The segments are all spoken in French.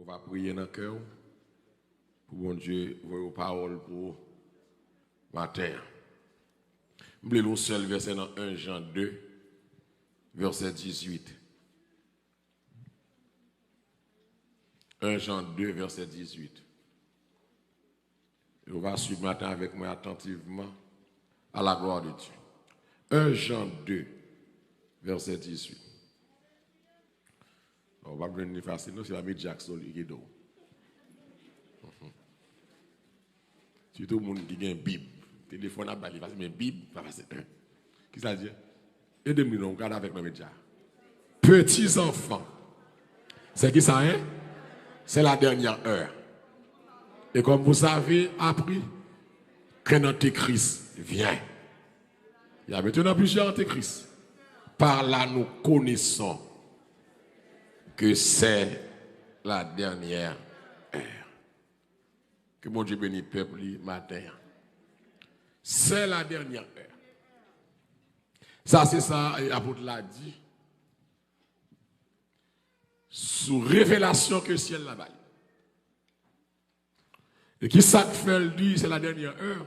va prier dans le cœur pour bon Dieu, vos paroles pour matin. Je vais lire un seul verset dans 1 Jean 2, verset 18. 1 Jean 2, verset 18. Et on va suivre matin avec moi attentivement à la gloire de Dieu. 1 Jean 2, verset 18. On va venir facile, c'est la média Jackson qui est là. Surtout les gens qui ont une Bible. Téléphone à Bali, mais Bible, pas facile. Qui ça dit? Aidez-moi, on regarde avec nos médias. Petits enfants. C'est qui ça, hein? C'est la dernière heure. Et comme vous avez appris, qu'un antéchrist vient. Il y a maintenant plusieurs antéchrists. Par là, nous connaissons que c'est la dernière heure. Que mon Dieu bénisse le peuple matin. C'est la dernière heure. Ça, c'est ça, l'apôtre l'a dit. Sous révélation que le ciel l'a baillé. Et qui ça fait le dit, c'est la dernière heure.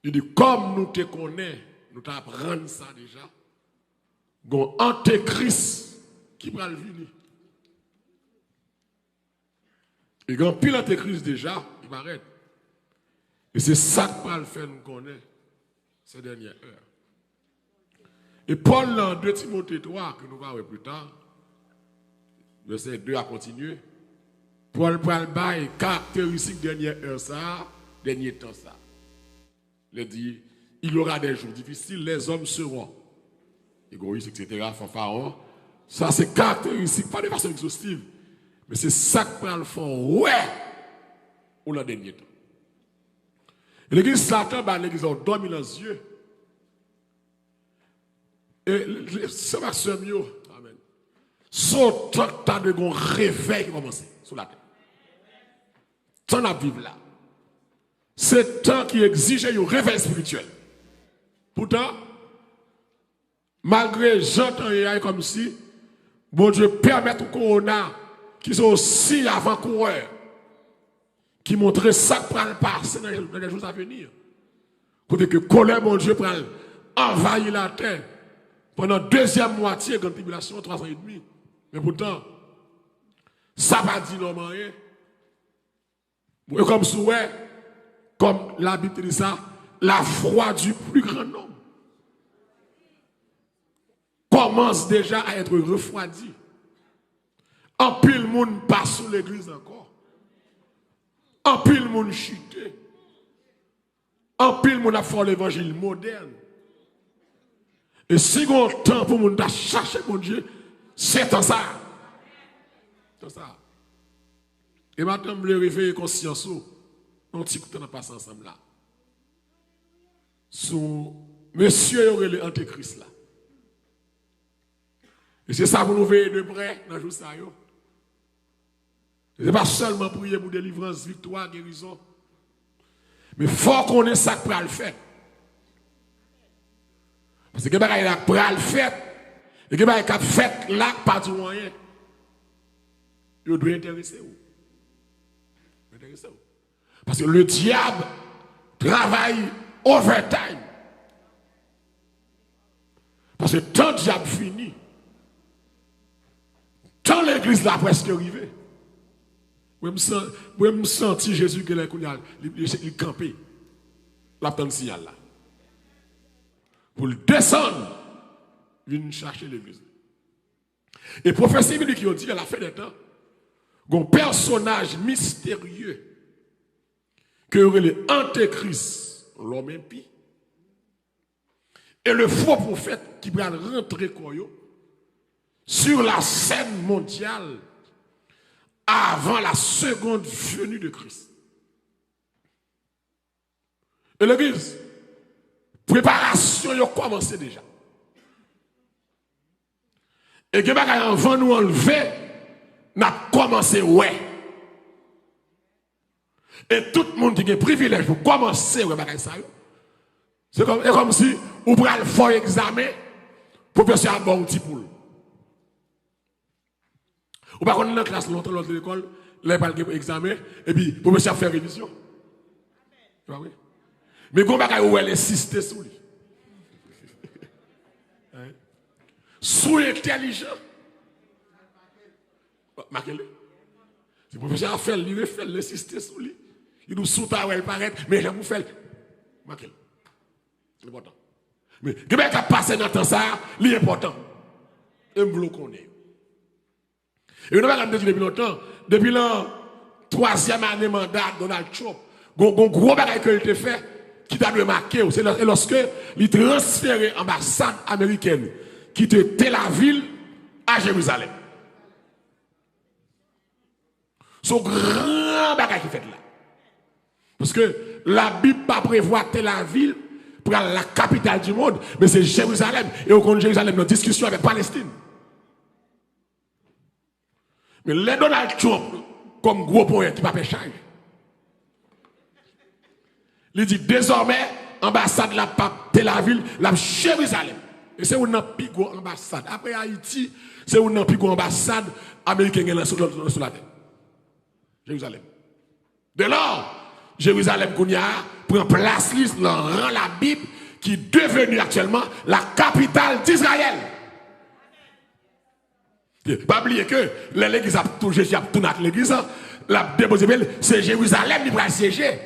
Il dit, comme nous te connaissons, nous t'apprenons ça déjà. Gon antéchrist qui va venir. Et quand pile antéchrist déjà, il va arrêter. Et c'est ça que va le faire nous connaître ces dernières heures. Et Paul dans 2 Timothée 3, que nous verrons plus tard, verset 2 à continuer, Paul va le bail caractéristique dernière heure ça, dernier temps ça. Il dit, il y aura des jours difficiles, les hommes seront égoïstes, etc., fanfarons. Ça, c'est caractéristique, pas de façon exhaustive, mais c'est ça que va le faire, ouais, au dernier temps. Et l'église Satan, l'église a dormi dans les yeux. Et c'est ma soeur mieux. Amen. Son temps de gon réveil qui commence sur la terre. Temps à vivre là. C'est temps qui exige un réveil spirituel. Pourtant, malgré j'entends comme si, bon Dieu permet au corona qui sont aussi avant-coureurs, qui montrent ça pour le passer dans les jours à venir. Côté que colère, mon Dieu, pour envahir la terre pendant la deuxième moitié de la tribulation, 3 ans et demi. Mais pourtant, ça va dire non rien. Et comme souhait, comme la Bible dit ça, la foi du plus grand nombre commence déjà à être refroidie. En pile, le monde passe sous l'église encore. En pile, le monde chuté. En pile, le monde a fait l'évangile moderne. Et si on a temps pour le monde chercher mon Dieu, c'est dans ça. C'est ça. Et maintenant, je vais réveiller conscience. On petit coup de temps passe ensemble là. Sous monsieur aurait le antéchrist là. Et c'est ça pour nous veiller de près dans le jour ça. Ce n'est pas seulement prier pour délivrance, victoire, guérison. Mais il faut qu'on ait ça pour le faire. Parce que quelqu'un qui a pour le faire, et quelqu'un qui a fait là, pas du moyen. Il doit intéresser où? Parce que le diable travaille overtime. Parce que tant le diable finit, tant l'église l'a presque arrivé. Vous me senti Jésus que il campé. La petite signal là. Pour le descendre, il chercher l'église. Et prophétie biblique qui ont dit à la fin des temps, un personnage mystérieux que le antéchrist, l'homme impie, et le faux prophète qui va rentrer sur la scène mondiale avant la seconde venue de Christ. Et l'église, préparation a commencé déjà. Et que avant nous enlever, n'a commencé ouais. Et tout le monde qui a un privilège pour commencer ouais ça. C'est comme si on prenait le fort examen pour faire un bon petit poule. Ou pas qu'on est dans la classe longtemps dans l'école, les balles pour examen, et puis pour monsieur faire révision. Mais quand on va insister sur lui. Sous intelligent. Marquez-le. C'est le professeur a fait, il fait l'insister sur lui. Il nous sous ta elle paraît, mais j'aime vous faire. Marquez-le. C'est important. Mais quelqu'un qui a passé dans le temps ça, c'est important. Et nous le connaissons. Et nous avons dit depuis longtemps, depuis la 3e année mandat de Donald Trump, un gros bagage qu'il a fait, qui t'a remarqué, c'est lorsque il transféré l'ambassade américaine qui était Tel Aviv à Jérusalem. Son grand bagage qui fait là. Parce que la Bible pas prévoit Tel Aviv pour la capitale du monde, mais c'est Jérusalem. Et au compte Jérusalem, dans discussion avec Palestine. Mais les Donald Trump, comme gros point qui va faire change. Il dit désormais, ambassade la pape Tel Aviv, la Jérusalem. Et c'est une plus grande ambassade. Après Haïti, c'est une plus grande ambassade américaine sur la terre. Jérusalem. Dès lors, Jérusalem prend place dans la Bible qui est devenue actuellement la capitale d'Israël. Pas oublier que l'église a touché, l'église, la déposé, c'est Jérusalem qui va siéger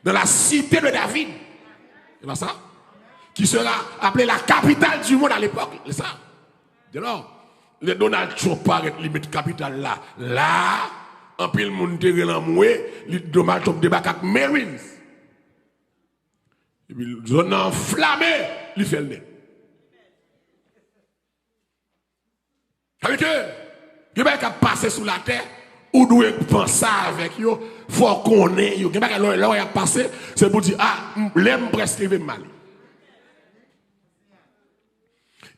dans la cité de David. C'est pas ça? Qui sera appelée la capitale du monde à l'époque. C'est ça. Dès lors, les Donald Trump paraît limite capitale là. Là, en pile monde terre l'amoué, les Donald Trump débarque avec Marines. Et puis, zone enflammée, il fait le nez. Avec eux, il y a qui passer sous la terre, ou doit penser avec eux, il faut qu'on ait, il y a là où il a passé, c'est pour dire, ah, l'aime presque mal.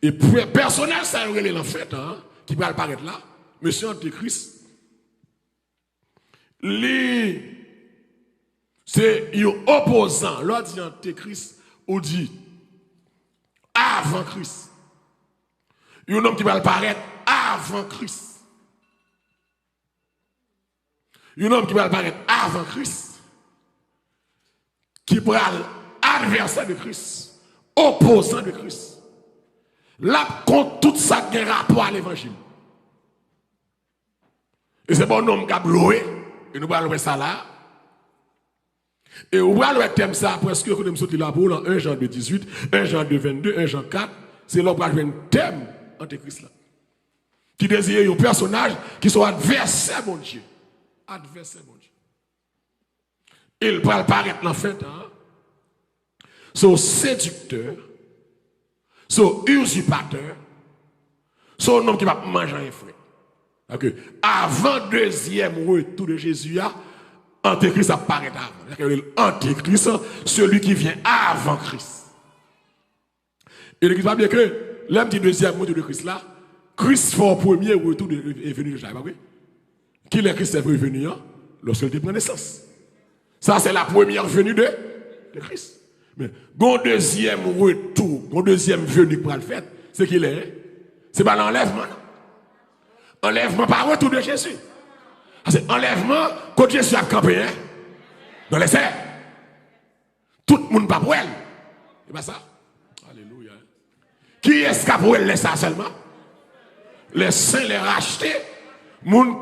Et personnel, ça est l'enfant, hein, qui va apparaître là, monsieur Antéchrist, c'est un opposant, l'autre dit Antéchrist, ou dit avant Christ. Il y a un homme qui va apparaître avant Christ. Il y a un homme qui va apparaître avant Christ, qui prend l'adversaire de Christ, opposant de Christ. Là, contre tout ça qui a rapport à l'évangile. Et c'est bon homme qui a loué, et nous allons voir ça là. Et on va le thème ça, presque que nous sommes là pour 1 Jean 2, 18, 1 Jean 2, 22, 1 Jean 4, c'est là où on va jouer un thème Antéchrist là. Qui désire un personnage qui soit adversaire, mon Dieu. Adversaire, mon Dieu. Il va apparaître dans le fait, hein. Son séducteur, son usurpateur, son homme qui va manger un frère. Avant le deuxième retour de Jésus, Antéchrist apparaît avant. Antéchrist, celui qui vient avant Christ. Et l'église va bien que l'homme du deuxième retour de Christ là, Christ fait le premier retour est venu déjà. Qui est Christ est venu lorsqu'il prend naissance. Ça, c'est la première venue de Christ. Mais le deuxième retour, le deuxième venue pour le faire, c'est qu'il est. C'est pas l'enlèvement. Enlèvement par retour de Jésus. C'est enlèvement quand Jésus a campé dans les airs. Tout le monde pas pour elle. C'est pas ça. Alléluia. Qui est-ce qui a pour elle ça seulement? Les saints les rachetés, moun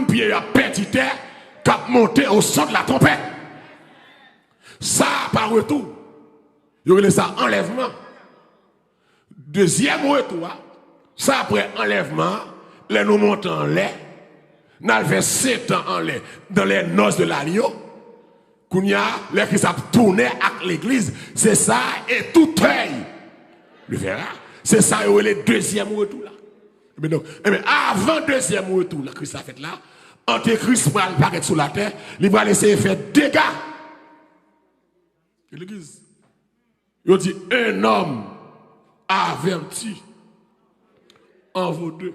pied à petit terre, cap monté au son de la trompette. Ça par retour. Il y a ça enlèvement. Deuxième retour, ça après enlèvement, les nous montons en lait, nous avons 7 ans en lait dans les noces de l'agneau. Kounya, les qui savent tourner avec l'église, c'est ça et tout œil le verra. C'est ça et le deuxième retour là. Mais donc, avant le deuxième retour, là, Christ a fait là, Antéchrist va apparaître sur la terre, il va laisser faire dégâts. Et l'église, il dit un homme averti en vaut deux.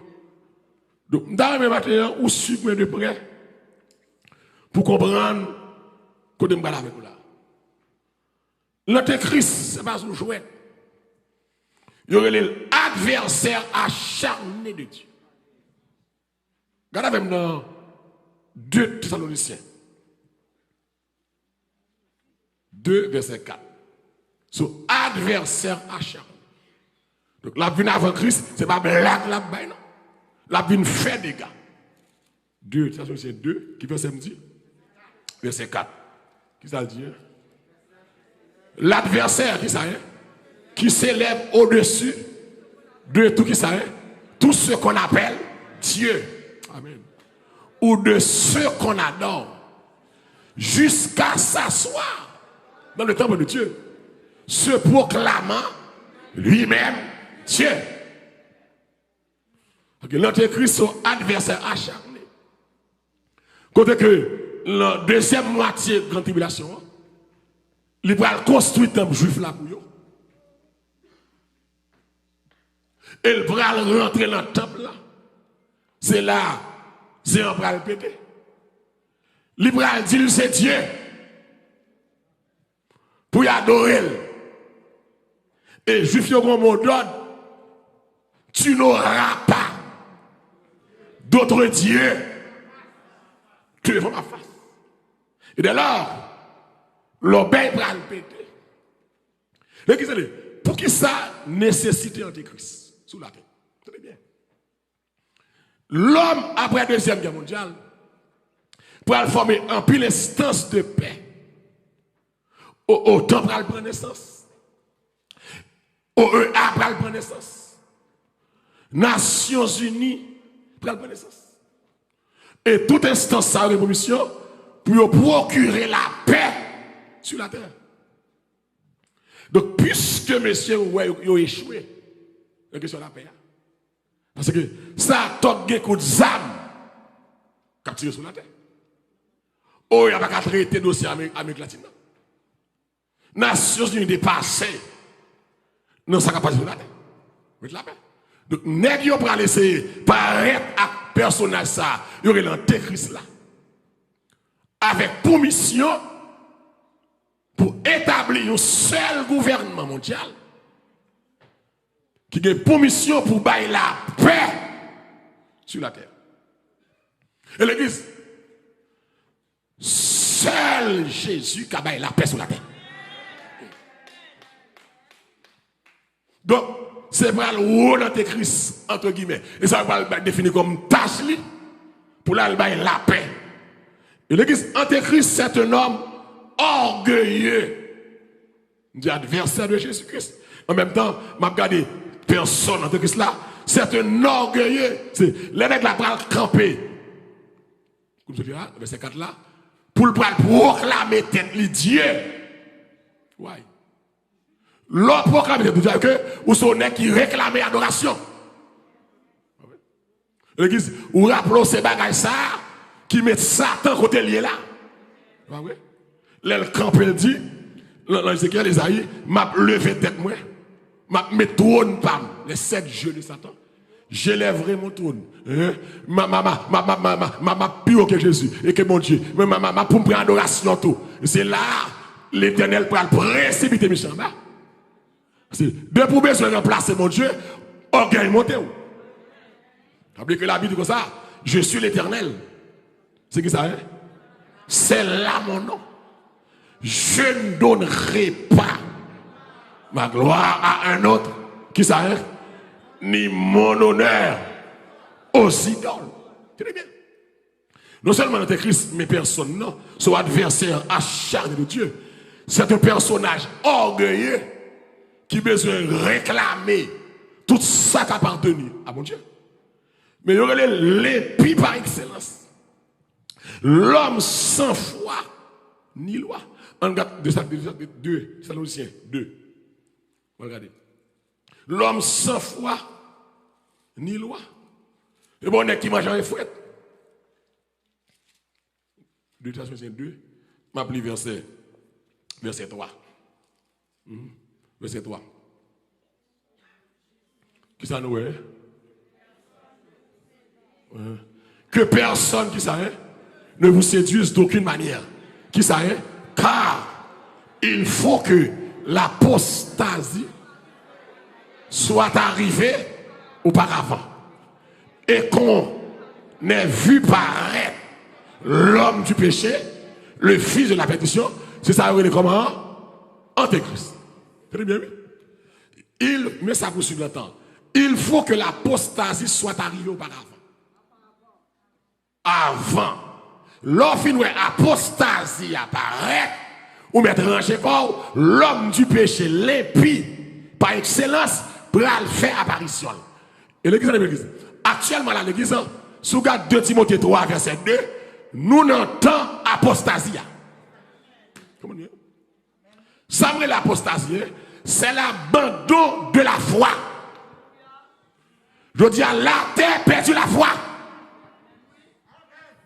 Donc, dans le matin, ou suivre de près pour comprendre que je vais avec vous là. L'Antéchrist, ce n'est pas un jouet. Il y aurait l'adversaire acharné de Dieu. Regardez même dans 2 Thessaloniciens. 2, verset 4. Sur adversaire acharné. Donc la vie avant Christ, ce n'est pas blague la baille, non. La vie fait des gars. 2, Thessaloniciens 2, qui verset me dit? Verset 4. Qui ça dit? L'adversaire, qui ça est? Qui s'élève au-dessus de tout qui ça est? Tout ce qu'on appelle Dieu. Amen. Ou de ceux qu'on adore. Jusqu'à s'asseoir dans le temple de Dieu. Se proclamant lui-même Dieu. L'antéchrist son adversaire acharné. Côté que la deuxième moitié de la grande tribulation, il va construire un temple juif là pour eux. Et il va rentrer dans le temple là. C'est là, c'est un bras le péter. Il va dire c'est Dieu. Pour y adorer. Et juif yo un mot d'ordre. Tu n'auras pas d'autre Dieu que devant ma face. Et dès lors, l'obéi va le péter. Et pour qui ça nécessite l'antéchrist sous la terre? Tenez bien. L'homme, après la Deuxième Guerre mondiale, pour former un pile instance de paix, autant pour prendre naissance. OEA pour prendre naissance. Nations Unies pour prendre naissance. Et toute instance de révolution pour procurer la paix sur la terre. Donc, puisque messieurs ont échoué, la question de la paix. Parce que ça a un coup de zame capturé sur la terre. Oh, il n'y a pas qu'à traiter dossier Amérique latine. Nations Unies dépassées. Non, ça n'a pas de la terre. Mettre la paix. Donc, nèg yo pour laisser paraître à personnage ça, il y aurait l'antéchrist là. Avec pour mission pour établir un seul gouvernement mondial qui a pour mission pour bailler la paix sur la terre. Et l'église, seul Jésus qui a baillé la paix sur la terre. Donc, c'est pour le haut d'antéchrist, entre guillemets. Et ça va le définir comme tâche pour la paix. Et l'église antéchrist, c'est un homme orgueilleux. Dit adversaire de Jésus-Christ. En même temps, m'a regardé personne antéchrist là, c'est un orgueilleux. C'est les nègres là pour camper. Comme je dis là, verset 4 là, pour le proclamer tête li Dieu. Ouais. L'autre proclame tête Dieu que ou son nèg qui réclame adoration. L'église, ou rappelons ces bagages ça qui met Satan côté lié là. Ouais. Là, le camp, il dit, dans Ézéchiel, Esaïe, m'a levé tête, moi, m'a mis trône, pam, les 7 jeux de Satan. J'élèverai mon trône. Ma plus haut que Jésus, et que mon Dieu, pour me prendre adoration tout. C'est là, l'Éternel pour précipiter mes chambres. De pour besoin de remplacer mon Dieu, orgueil monté. Rappelez que la Bible dit comme ça, je suis l'Éternel. C'est qui ça, hein? C'est là mon nom. Je ne donnerai pas ma gloire à un autre qui s'arrête, ni mon honneur aux idoles. Très bien. Non seulement l'antéchrist, mais personne, non, son adversaire acharné de Dieu. C'est un personnage orgueilleux qui a besoin de réclamer tout ça qui appartenu à mon Dieu. Mais il y aurait l'épi par excellence. L'homme sans foi ni loi. On regarde 2 Thessaloniciens 2. Regardez. L'homme sans foi ni loi. Et bon, on est qui mange en fouette. 2 Thessaloniciens 2. Je m'appelle verset 3. Verset 3. Qui ça nous est? Que personne qui ça ne vous séduise d'aucune manière. Qui ça est? Car il faut que l'apostasie soit arrivée auparavant. Et qu'on n'est vu paraître l'homme du péché, le fils de la perdition, c'est ça, il est comment? Antéchrist. Très bien, oui. Mais ça vous suit le temps. Il faut que l'apostasie soit arrivée auparavant. Avant. Lorsqu'il y a apostasie apparaît, ou mettre rangé corps, l'homme du péché, l'impie, par excellence, pour le faire apparition. Et l'église, actuellement, là, l'église, sous garde 2 Timothée 3, verset 2, nous n'entendons apostasie. Comment dire? Ça veut l'apostasie, c'est l'abandon de la foi. Je dis à la terre perdu la foi.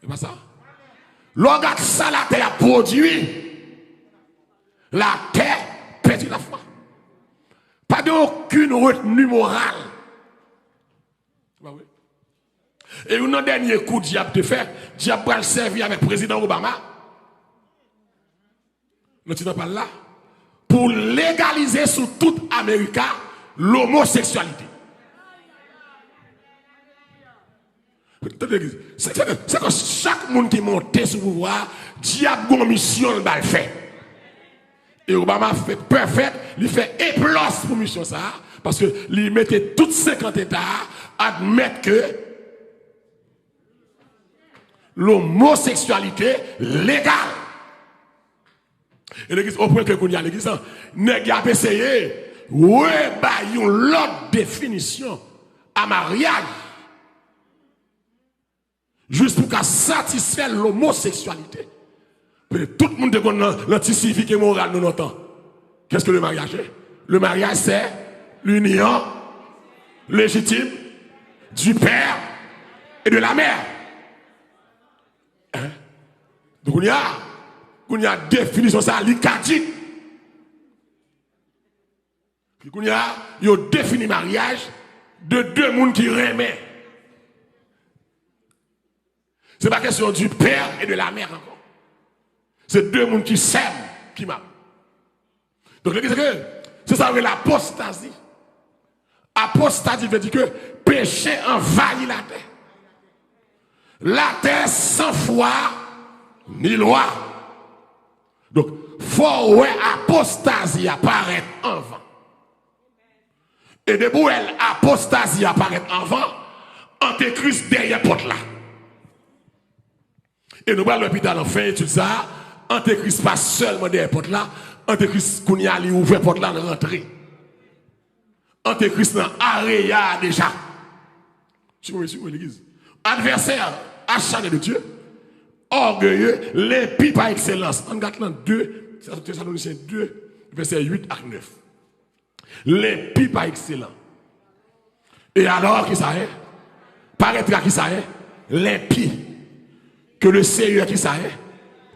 C'est pas ça? Lorsque ça, la terre a produit, la terre perdu la foi. Pas d'aucune retenue morale. Et un dernier coup, diable te fait, diable va le servir avec le président Obama. Nous ne pas là. Pour légaliser sous toute Amérique l'homosexualité. C'est que chaque monde qui monte sur le pouvoir, diable a une mission de le faire. Et Obama fait parfait, il fait éplose pour mission ça, parce qu'il mettait toutes 50 États à admettre que l'homosexualité légale. Et l'église, au point que qu'on y a l'église, n'est pas essayé, ouais, bah, une autre définition à mariage. Juste pour qu'à satisfaire l'homosexualité. Tout le monde est l'anti-civique et moral nous entend. Qu'est-ce que le mariage est? Le mariage, c'est l'union légitime du père et de la mère. Hein? Donc, il y a définition ça, l'icadique. Puis, il y a défini mariage de 2 mondes qui remettent. Ce n'est pas question du père et de la mère encore. C'est 2 mondes qui s'aiment, qui m'aiment. Donc, c'est ça, l'apostasie. Apostasie veut dire que péché envahit la terre. La terre sans foi ni loi. Donc, il faut que l'apostasie apparaître avant. Et de où l'apostasie apparaît avant, Antéchrist derrière porte là. Et nous allons l'hôpital en fin étude ça. Antéchrist pas seulement derrière porte là. Antéchrist qu'on y a ouvert porte là de rentrer. Antéchrist dans aréa déjà. Tu vois l'église. Adversaire acharné de Dieu. Orgueilleux, l'impie par excellence. En Galates 2, Thessaloniciens 2, verset 8 à 9. L'impie par excellence. Et alors, qui ça est? Paraîtra qui ça est? L'impie. Que le Seigneur qui ça est?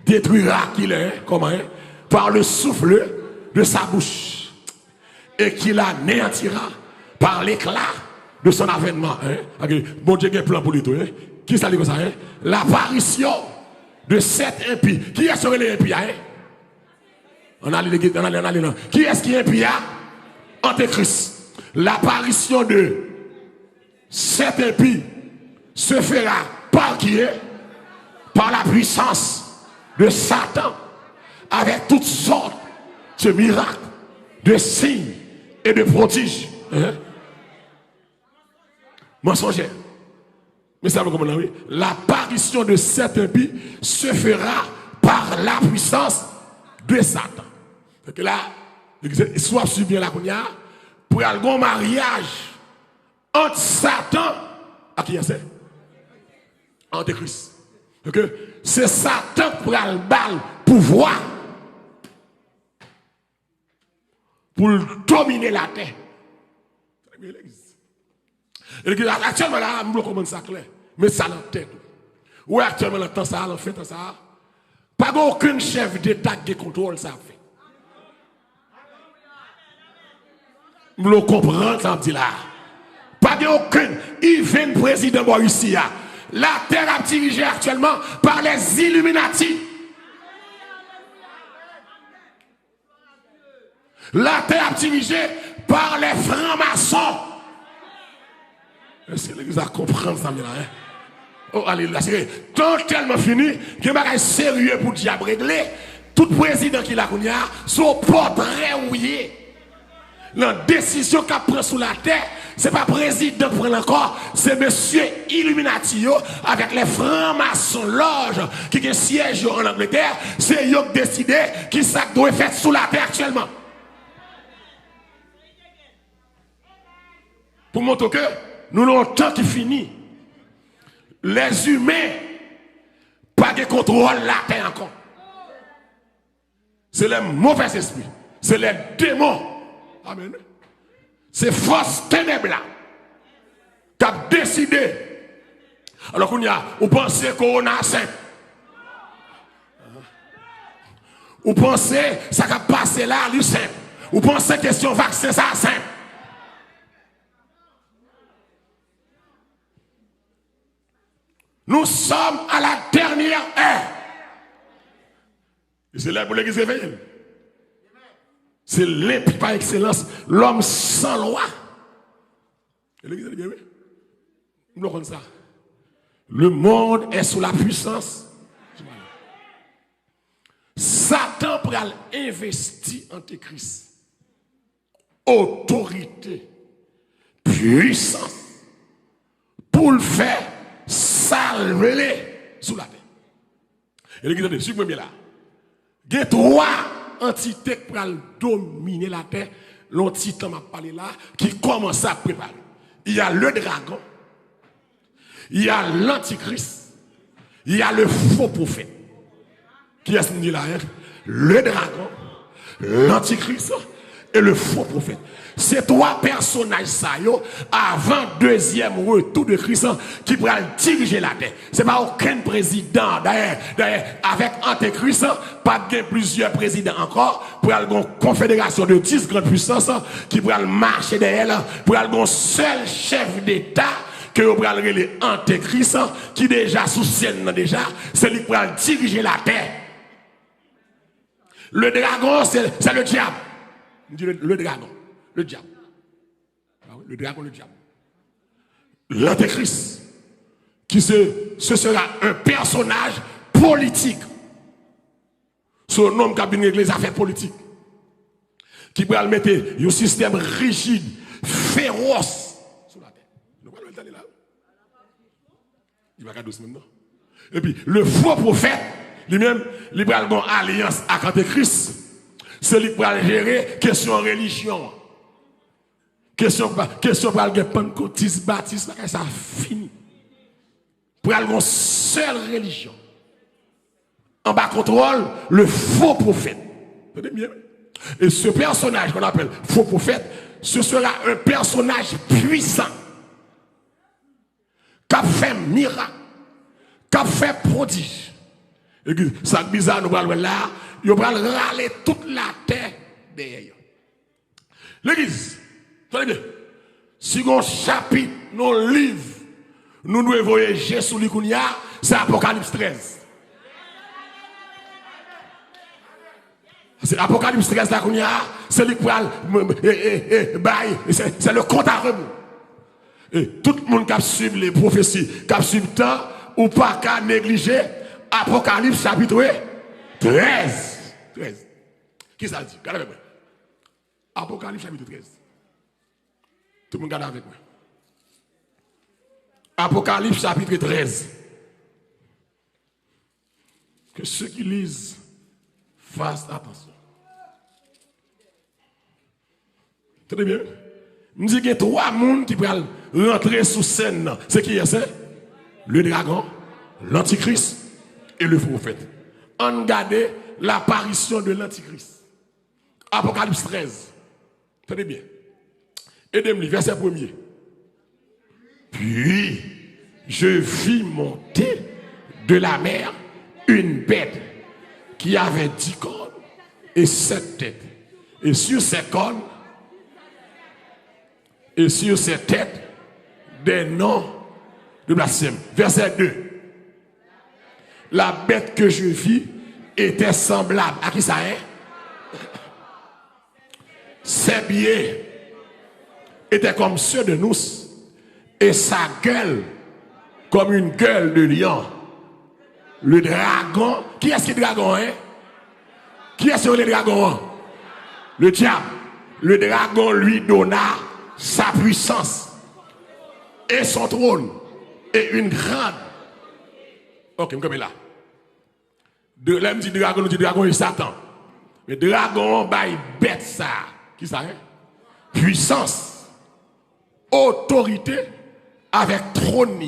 Détruira qu'il est, comment est? Par le souffle de sa bouche. Et qu'il anéantira par l'éclat de son avènement. Hein? Bon Dieu, il y a un plan pour lui tout. Hein? Qui ça dit comme ça? Hein? L'apparition de cet impie. Qui est-ce que les impies? Hein? On a allé là. Qui est-ce qui est impie? Antéchrist. L'apparition de cet impie se fera par qui est? Par la puissance de Satan, avec toutes sortes de miracles, de signes et de prodiges. Hein? Mensongère. Mais ça va comment oui? L'apparition de cet impie se fera par la puissance de Satan. Donc là, soit subir la cogna pour un bon mariage entre Satan à qui est-ce? Antéchrist. Donc c'est Satan pour a le bal pouvoir pour dominer la terre. Actuellement là, nous commençons ça clair. Mais ça dans la tête. Oui, actuellement, dans le temps, ça, en fait, ça. Pas aucun chef d'État qui contrôle ça. Nous comprenons ça, dit là. Pas aucun. Il vient président Borissia. La terre est dirigée actuellement par les Illuminati. La terre est dirigée par les francs-maçons. Est-ce que l'Église a compris ça, là? Hein? Oh, alléluia. C'est tant tellement fini, qu'il y a un bagage sérieux pour diable régler. Tout président qui l'a connu, son portrait ouillé. La décision qu'a pris sous la terre, ce n'est pas président qui prend encore, c'est monsieur Illuminati avec les francs-maçons loges qui siègent en Angleterre, c'est eux qui décident qui ça doit être fait sous la terre actuellement. Pour montrer que nous avons un temps qui finit. Les humains, pas de contrôle la terre encore. C'est les mauvais esprits, c'est les démons. Amen. C'est force ténèbres là qui a décidé. Alors qu'on y a, vous pensez qu'on a saint. Vous pensez ça va passer là, lui simple. Vous pensez question vaccin, ça simple. Nous sommes à la dernière heure. Et c'est là pour l'église réveillée. C'est l'épée par excellence, l'homme sans loi. Et l'église dit oui. Nous avons ça. Le monde est sous la puissance. Satan pour investir en Christ. Autorité, puissance, pour le faire salver sous la terre. Et l'église dit, suivez-moi bien là. Il y a trois entités pour dominer la terre. L'entité m'a parlé là, qui commence à préparer. Il y a le dragon, il y a l'antichrist, il y a le faux prophète. Qui est-ce qui dit là? Le dragon, l'antichrist et le faux prophète. Ces trois personnages ça avant deuxième retour de Christ qui pourra diriger la terre. C'est pas aucun président d'ailleurs avec Antéchrist, pas de plusieurs présidents encore pour aller une confédération de 10 grandes puissances qui pourra marcher derrière pour aller un seul chef d'État que vous pourrez le Antéchrist qui déjà sous scène déjà, c'est lui qui pourra diriger la terre. Le dragon c'est le diable. Le dragon. Le diable. Le dragon, le diable. L'antéchrist, qui ce sera un personnage politique. Son nom cabinet les affaires politiques. Qui pourra mettre un système rigide, féroce sur la terre. Il va garder ce maintenant. Et puis, le faux prophète, lui-même, il va avoir une alliance avec l'antéchrist. C'est lui qui va gérer question religion. Question pour le pentecôtiste, baptiste, ça fini. Pour aller une seule religion. En bas contrôle, le faux prophète. Vous comprenez bien? Et ce personnage qu'on appelle faux prophète, ce sera un personnage puissant. Qui a fait miracle. Qui a fait prodige. Et ça bizarre, nous allons là, il va râler toute la terre derrière. L'église, tenez bien, si on chapitre nos livres, nous devons voyager sous l'Ikounia, c'est Apocalypse 13. C'est Apocalypse 13 là, c'est le compte à rebours. Et tout le monde qui a suivi les prophéties, qui a suivi le temps, ou pas qu'à négliger Apocalypse chapitre 13. 13. Qui ça dit? Regardez avec moi. Apocalypse chapitre 13. Tout le monde regarde avec moi. Apocalypse chapitre 13. Que ceux qui lisent fassent attention. Très bien. Je dis qu'il y a trois mondes qui peuvent rentrer sous scène. C'est qui est ce? Le dragon, l'antichrist et le faux prophète. On regarde l'apparition de l'antichrist. Apocalypse 13. Tenez bien. Aidez-moi, verset 1er. Puis, je vis monter de la mer une bête qui avait 10 cornes et 7 têtes. Et sur ces cornes, et sur ses têtes, des noms de blasphème. Verset 2. La bête que je vis était semblable à qui ça est? Ses pieds étaient comme ceux de nous et sa gueule comme une gueule de lion. Le dragon, qui est-ce qui est dragon, hein? Qui est-ce le dragon? Le diable. Le dragon lui donna sa puissance et son trône et une grande. Ok, comme là. De là, dit dragon et Satan. Mais dragon, bail bête ça. Qui ça, hein? Puissance, autorité avec trône.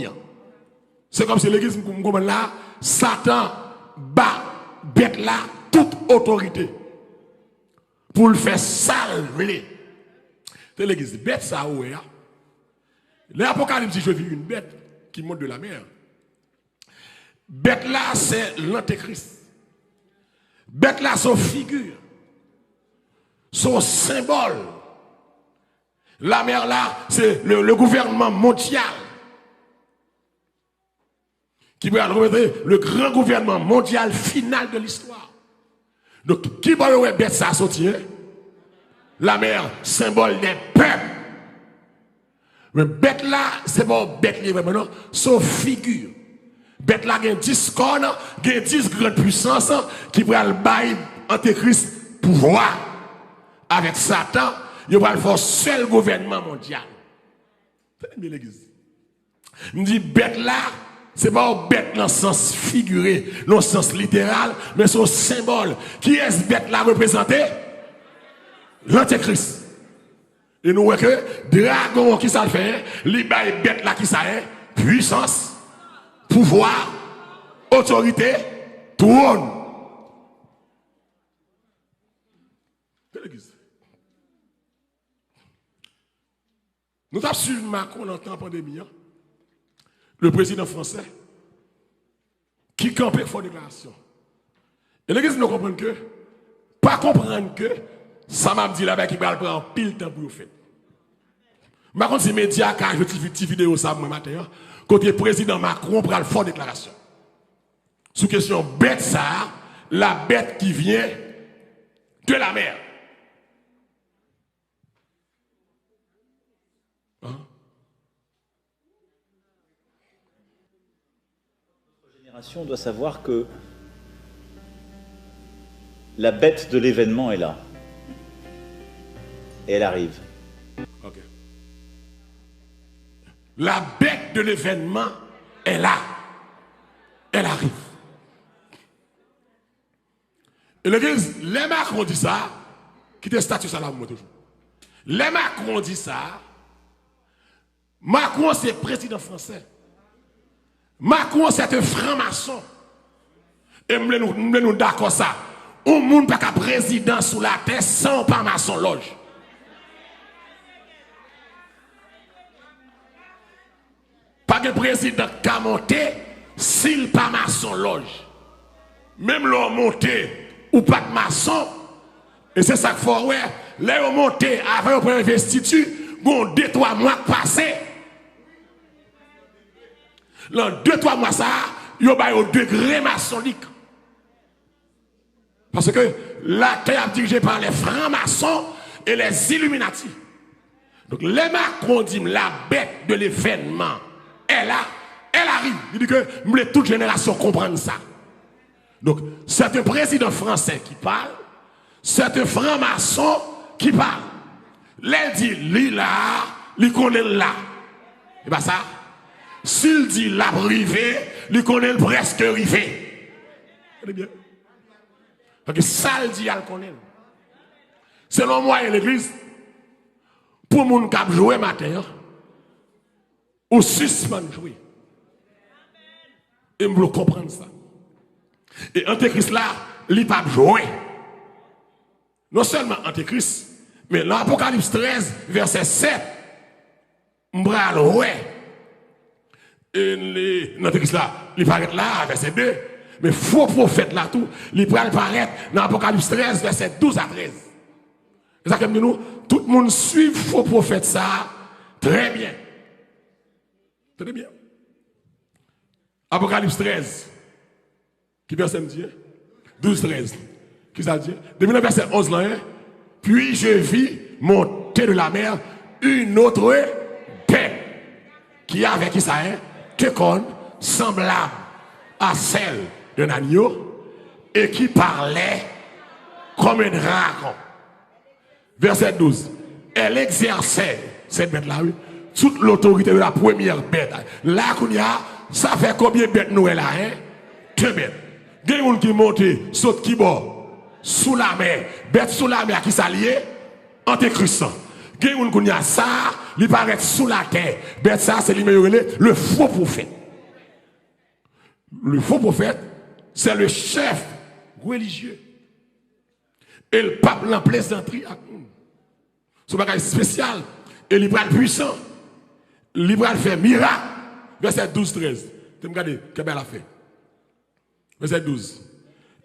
C'est comme si l'église, là, Satan bat bête là toute autorité pour le faire salver. C'est l'église bête ça, ouais. L'Apocalypse, je vis une bête qui monte de la mer. Bête là, c'est l'antéchrist. Bête là, son figure, son symbole. La mer là, c'est le gouvernement mondial qui va représenter le grand gouvernement mondial final de l'histoire. Donc, qui va le bête ça sortir? La mer, symbole des peuples. Mais bête là, c'est pas bête libre maintenant, son figure. Bête là, il y a 10 cornes, il y a 10 grandes puissances qui vont le bailler antéchrist pouvoir. Avec Satan, il va le faire seul gouvernement mondial. C'est bien l'église. Il me dit bête là, c'est pas bête dans le sens figuré, dans le sens littéral, mais son symbole. Qui est ce bête là représenté? L'antéchrist. Et nous voyons que dragon qui ça le fait, les bête là qui ça est, puissance, pouvoir, autorité, trône. C'est l'église. Nous avons suivi Macron en temps de pandémie, hein? Le président français, qui campait fort déclaration. Et l'église nous comprend que, pas comprendre que, ça m'a dit là-bas qui va prendre pile temps pour le faire. Par contre, c'est médias qui ont fait une vidéo ça moi matin, côté président Macron prend le fort déclaration. Sous question bête ça, la bête qui vient de la mer. Hein? Notre génération doit savoir que la bête de l'événement est là. Et elle arrive. Ok. La bête de l'événement est là. Elle arrive. Et l'église, les Macron dit ça, qui te statut ça là, moi toujours. Les Macron dit ça, Macron c'est président français. Macron c'est un franc-maçon. Et nous d'accord ça. On ne peut pas président sous la terre sans pas maçon loge. Pas de président qui a monté s'il pas maçon loge. Même l'on monté ou pas de maçon. Et c'est ça qu'il faut ouais. Là on monté avant le investiture, bon 2-3 mois passé. Dans 2-3 mois ça, il y a au degré maçonnique. Parce que la terre est dirigée par les francs-maçons et les Illuminati. Donc les Macron dit la bête de l'événement est là, elle arrive. Il dit que toute génération comprenne ça. Donc c'est un président français qui parle, c'est un franc-maçon qui parle. L'elle dit lui là, lui connaît là. Et bien ça, s'il dit la privé, lui connaît presque rivé. C'est bien. Parce que ça le dit, elle connaît. Selon moi et l'église, pour moun qui jouer matin, ou suspend jouer. Et je veux comprendre ça. Et Antéchrist là, il pas jouer. Non seulement Antéchrist, mais l'Apocalypse 13, verset 7, m'bral ouais. Et l'Antéchrist là, il paraît là, verset 2. Mais faux prophète là tout, il peut apparaître dans l'Apocalypse 13, verset 12 à 13. C'est ça que nous, tout le monde suit faux prophète ça très bien. Très bien. Apocalypse 13, qui verset me dit 12-13. Qui ça dit? Depuis le verset 11 là, hein? Puis je vis monter de la mer une autre bête qui avait qui ça, hein? Deux cornes, semblable à celle d'un agneau et qui parlait comme un dragon. Verset 12. Elle exerçait, cette bête-là, oui, toute l'autorité de la première bête. Là, ça fait combien de bêtes nous là, hein? 2 bêtes. Il y a des gens qui montent, sautent qui bord, sous la mer. Bête sous la mer qui s'allie, antéchrist. Il y a des gens qui ont ça, il paraît sous la terre. Bête ça, c'est le faux prophète. Le faux prophète, c'est le chef religieux. Et le pape l'en plaisanterie à nous. C'est un bagage spécial. Et il est puissant. Il va faire miracle. Verset 12-13. Tu me regardes, qu'est-ce qu'elle a fait? Verset 12.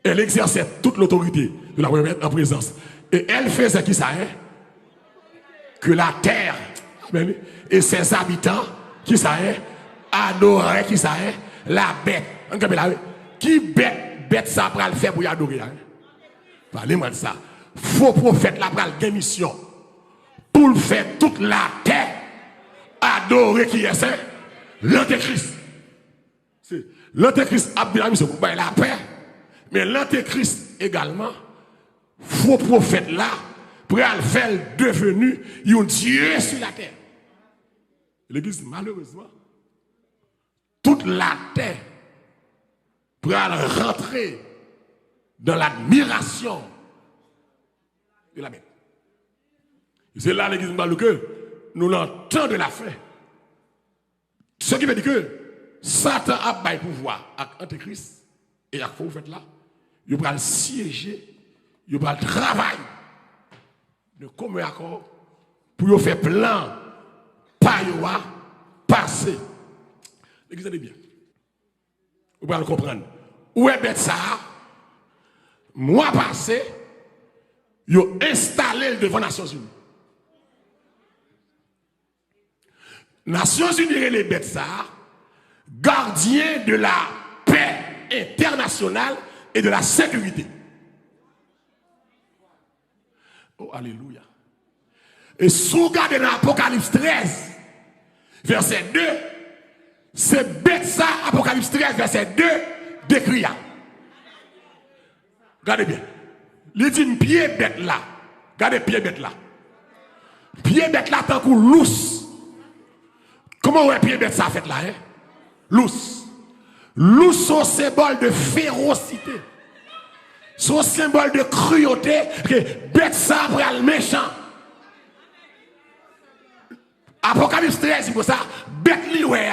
Elle exerçait toute l'autorité de la remettre en présence. Et elle faisait qui ça est? Que la terre et ses habitants, qui ça est? Adoraient qui ça est? La bête. Qui bête ça pour le faire pour y adorer? Parlez-moi de ça. Faux prophète là pour la mission. Pour le faire toute la terre adorer qui est ça? L'antéchrist. L'antéchrist a bien mission pour la paix. Mais l'antéchrist également, faux prophète là, pour le faire devenu un Dieu sur la terre. L'église, malheureusement, toute la terre pour rentrer dans l'admiration de la bête. C'est là l'église que nous l'entendons de la fin. Ce qui veut dire que Satan a bail pouvoir avec l'antéchrist et avec vous faites là, il va le siéger, il va le travail de commun accord pour faire plan, pas passer. L'église est bien. Vous pouvez le comprendre. Où est bête ça? Mois passé, ils ont installé devant les Nations Unies. Nations Unies et les bêtes ça, gardiens de la paix internationale et de la sécurité. Oh, alléluia. Et sous regardez dans Apocalypse 13, verset 2, c'est bête ça, Apocalypse 13, verset 2, décrit. Regardez bien. Il dit une pied bête là. Regardez pied bête là. Pied bête là tant que lousse. Comment est pied bête ça fait là, hein? Lousse. Lousse son symbole de férocité. Son symbole de cruauté. Que bête ça pour le méchant. Apocalypse 13, c'est pour ça. Bête li ouais,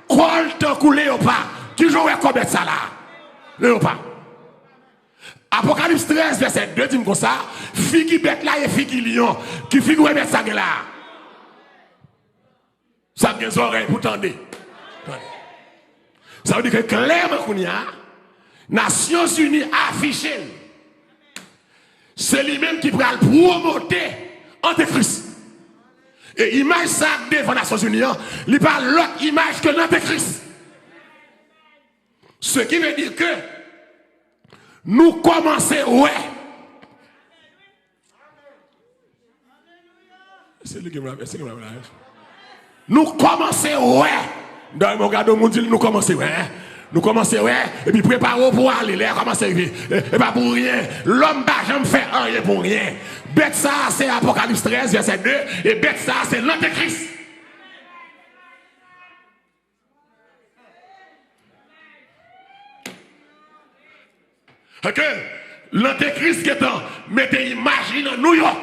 col tant que léopard. Toujours ouais comme bête ça là. Léopard. Apocalypse 13, verset 2, dit comme ça. Figi bête là et figi lion. Qui figure bête ça là. Ça a des oreilles pour tendre. Ça veut dire que clairement qu'on y a, Nations Unies affiché, c'est lui-même qui pourra le promoter Antéchrist. Et image ça devant Nations Unies, il parle l'autre image que l'Antéchrist. Ce qui veut dire que nous commençons, ouais. C'est lui qui me l'a dit. Nous commençons, ouais. Dans mon gars, nous commençons, ouais. Nous commençons, ouais. Et puis préparons pour aller, là, commencer à arriver. Et pas pour rien. L'homme n'a jamais fait rien pour rien. Bête ça, c'est Apocalypse 13, verset 2. Et bête ça, c'est l'Antéchrist. Ok? L'Antéchrist qui est en, mettez imagine en New York.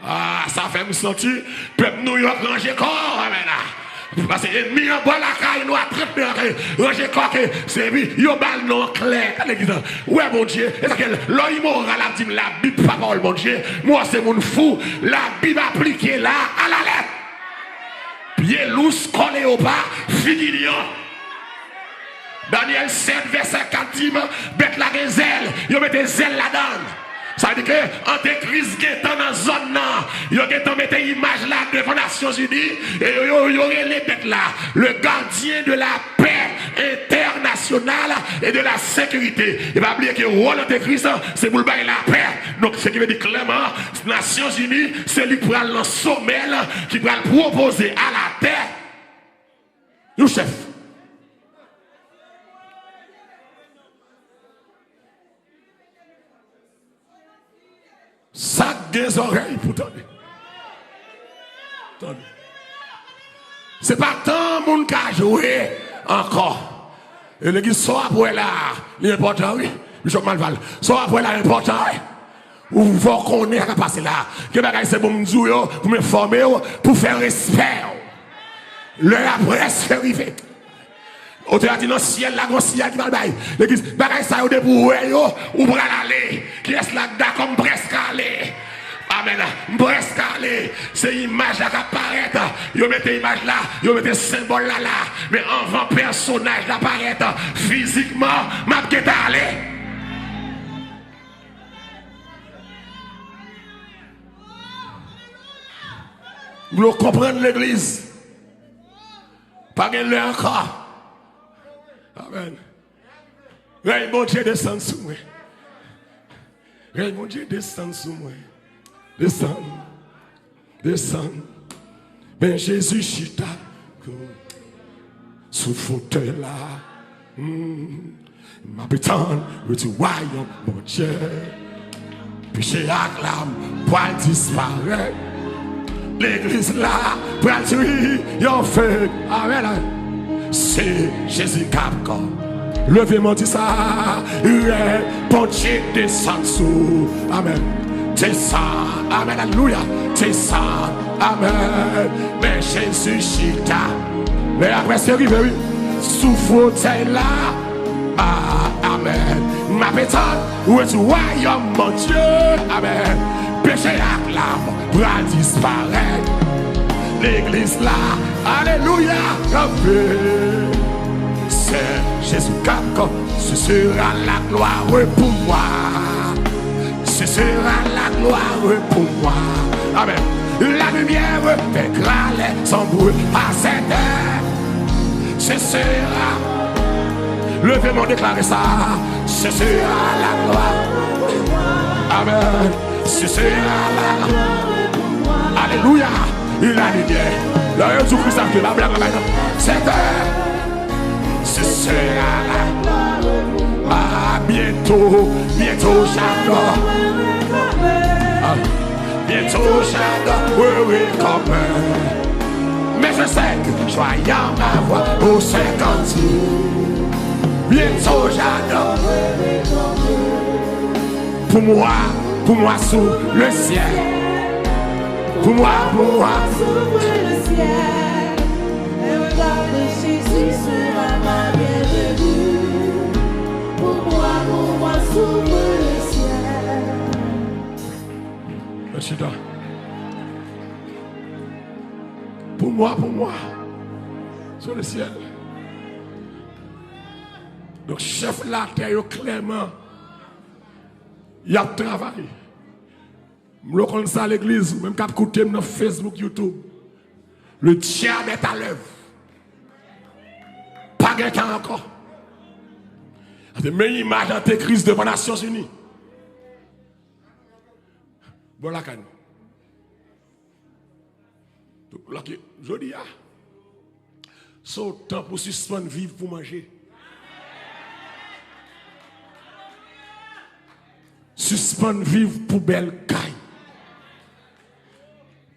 Ah, ça fait me sentir, peuple New York, ranger corps, là. Parce que l'ennemi en bas la caille, nous a traité, ranger corps, c'est lui, il y a balle non clair. Ouais, mon Dieu, est-ce que l'homme moral a dit la Bible, pas parole, mon Dieu, moi c'est mon fou, la Bible appliquée là, à la lettre. Pied lousse, collé au bas, figilion. Daniel 7, verset 4 dit, bête la zèle, il met des ailes là-dedans. Ça veut dire que Antéchrist qui est dans la zone là, il y a des images là devant les Nations Unies et il y aurait les bêtes là, le gardien de la paix internationale et de la sécurité. Il va oublier que le rôle d'Antéchrist, c'est pour le bail la paix. Donc ce qui veut dire clairement, les Nations Unies, c'est lui qui prend le sommet, qui va le proposer à la terre. Le chef. des oreilles pour entendre. C'est pas tant monde qui a joué encore. Et l'église soit après là, l'important, oui. Bishop Malval, soit après là, l'important, oui. Ou vous connaissez ce qui passe là. Que c'est pour me dire, pour me former, pour faire respect. L'heure après, c'est arrivé. On te a dit dans le ciel, la grosse ciel qui va le bail. L'église, bagaille ça, ou pour ou pour aller. Qui est là, comme presque aller. Amen. Presque aller. C'est l'image là qui apparaît. Vous mettez l'image là, vous mettez le symbole là. Mais avant personnage d'apparaît physiquement, m'a qu'est allé. Vous comprenez l'église. Pas de l'heure encore. Amen. Règne bon Dieu descend sur moi. Règne bon Dieu descend sur moi. Descend. Descend. Ben Jésus chita. Sous fauteuil là. M'habitant le royaume mon Dieu. Péché acclame. Poil disparaît. L'église là. Poil tuer. Y'en fait. Amen. C'est Jésus Capcom. Levez-moi dit ça. Bon Dieu descend sous. Amen. Descend. Amen. Alléluia. Descend. Amen. Mais Jésus chita. Mais après c'est arrivé, oui. Sous fauteuil là. Amen. Ma pétale. Où est-ce royaume mon Dieu? Amen. Péché acclame. Bras disparaît. L'église là, alléluia, c'est Jésus Capcom, ce sera la gloire pour moi, ce sera la gloire pour moi, amen. La lumière fera les embrouilles à cette heure, ce sera, levez-moi déclarer ça, ce sera la gloire, amen, ce sera la gloire, alléluia. Il a dit, là, il y a tout Christ qui va blâmer. C'est ce sera là. Bientôt, bientôt, j'adore. Bientôt, j'adore. Oui, oui, comme. Mais je sais que joyant ma voix au 50. Bientôt, j'adore. Pour moi, sous le ciel. Pour moi, s'ouvre le ciel, et regarde Jésus sera ma bienvenue. Pour moi, s'ouvre le ciel. Merci. Pour moi, sur le ciel. Donc, chef la terre, clairement, il y a travaillé. Je connais ça à l'église, même quand je écoute sur Facebook, YouTube. Le diable est à l'œuvre. Pas de temps encore. C'est la meilleure image d'antéchrist devant les Nations Unies. Bon, là, quand donc, là, je dis, c'est temps pour suspendre vivre pour manger. Suspendre vivre pour belle caille.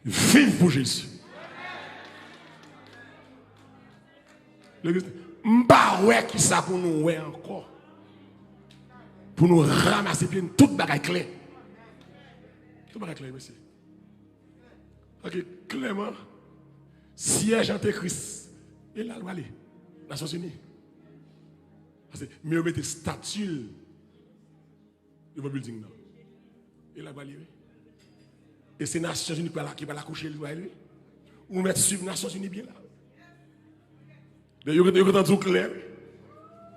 Vive pour Jésus. M'pa ouais qui ça pour nous ouais encore. Pour nous ramasser bien toute bagaille clé. Tout bagaille clé, monsieur. Ok, clairement, siège antéchrist. Et là, allez, Nations Unies. Parce que mieux mettre statue de mon building là. Et là, allez. Et c'est les Nations Unies qui va la coucher lui. Ou mettre sur les Nations Unies bien là. Vous avez entendu clair.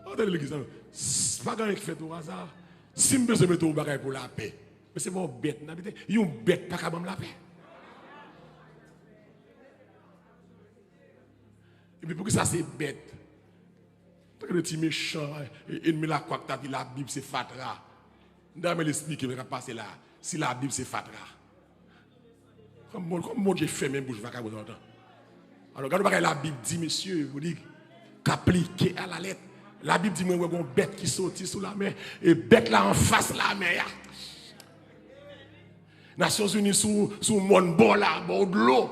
Attendez l'église. C'est pas quelqu'un qui fait au hasard. Si je me mets au bagage pour la paix. Mais c'est pas bête. Il y a une bête pas capable de la paix. Et puis pour que ça c'est bête. Parce que le petit méchant, ennemi la quoi que tu as dit la Bible c'est fatra. Je vais l'expliquer, mais passer là. Si la Bible c'est fatra. Comme mon Dieu fait même bouche vaca longtemps. Alors quand la Bible dit monsieur, vous dites qu'appliquer à la lettre. La Bible dit moi une bête qui sortit sous la mer et bête là en face la mer. Nations Unies sous le monde bon là, bon de l'eau.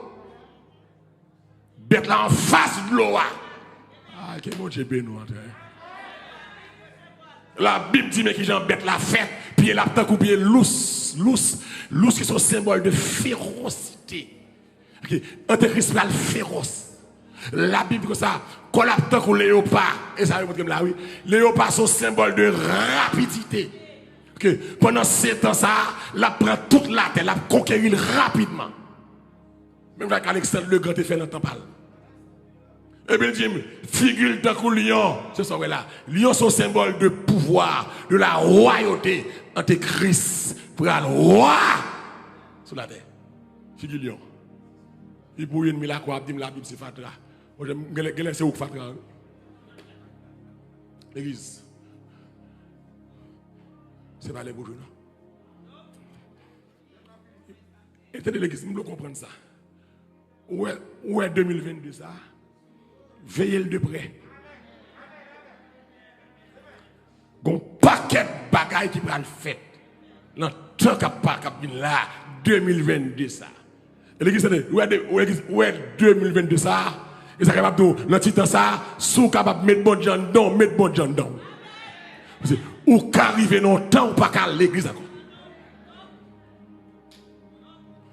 Bête là en face de l'eau. Ah, quel bon Dieu béni. La Bible dit mais qui j'en bête la fête, puis elle a tant coupé lousse qui sont symbole de férocité. Okay. Antéchrist là féroce. La Bible comme ça, quand la tant qu'on léopard, et ça veut dire là oui, léopard sont symbole de rapidité. Okay. Pendant 7 ans ça, la prend toute la terre, la conquérir rapidement. Même avec Alexandre le Grand est fait dans le temple. Eh bien, dis figure d'un coup lion, c'est ça là. Lion sont symbole de pouvoir, de la royauté. Antéchrist pour être roi sur la terre. Figure lion. Il bouille une mille à quoi, dit la Bible c'est fatra. Moi j'aime c'est où fatra. L'église. C'est pas les bourgeois non. Et tenez l'église, nous devons comprendre ça. Où est 2022 ça? Veillez le de près. Gon paquet de bagailles qui va le faire. Dans tant qu'à pas là 2022 ça. Et l'église où est 2022 ça? Et ça capable de dans titan ça, sous capable mettre bon gens dedans, mettre bon gens dedans. Ou qu'arriver dans temps ou pas qu'à l'église encore.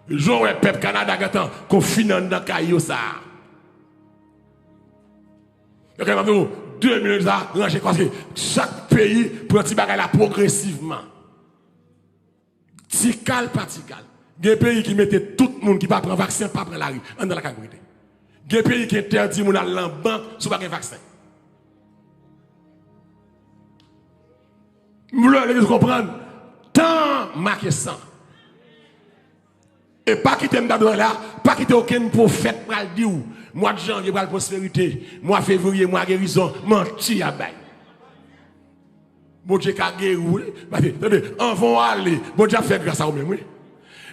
Jean ouais peuple Canada gatan confinement dans caillou ça. Donc, 2000 ça, ranger parce que chaque pays prend petit bagage là progressivement. Tical par tical. Il y a des pays qui mettent tout le monde qui va prendre vaccin, pas prendre la rue, dans la cagoulité. Il y a des pays qui interdisent mon aller en banque sous pas un vaccin. Vous voulez comprendre? Tant marqué ça. Et pas quitter m'dadou là, pas quitter aucun prophète pour le dire. Mois de janvier, pour la prospérité. Mois de février, mois de guérison. Menti à bail. Bon Dieu a guéri. Attendez, on va aller. Bon Dieu a fait grâce à vous-même, oui.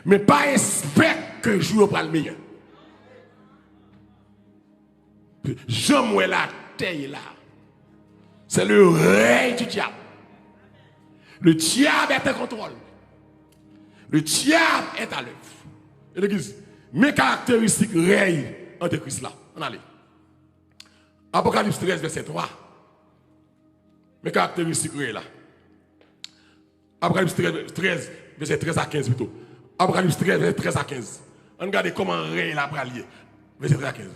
Mais pas espère que je joue pour le meilleur. J'aime la terre là. C'est le règne du diable. Le diable est en contrôle. Le diable est à l'œuvre. Et l'église, mes caractéristiques règnent Antéchrist là. On allait. Apocalypse 13, verset 3. Mes caractéristiques règnent là. Apocalypse 13, verset 13 à 15 plutôt. Apocalypse 13, verset 13 à 15. On regarde comment règne la bralier. Verset 13 à 15.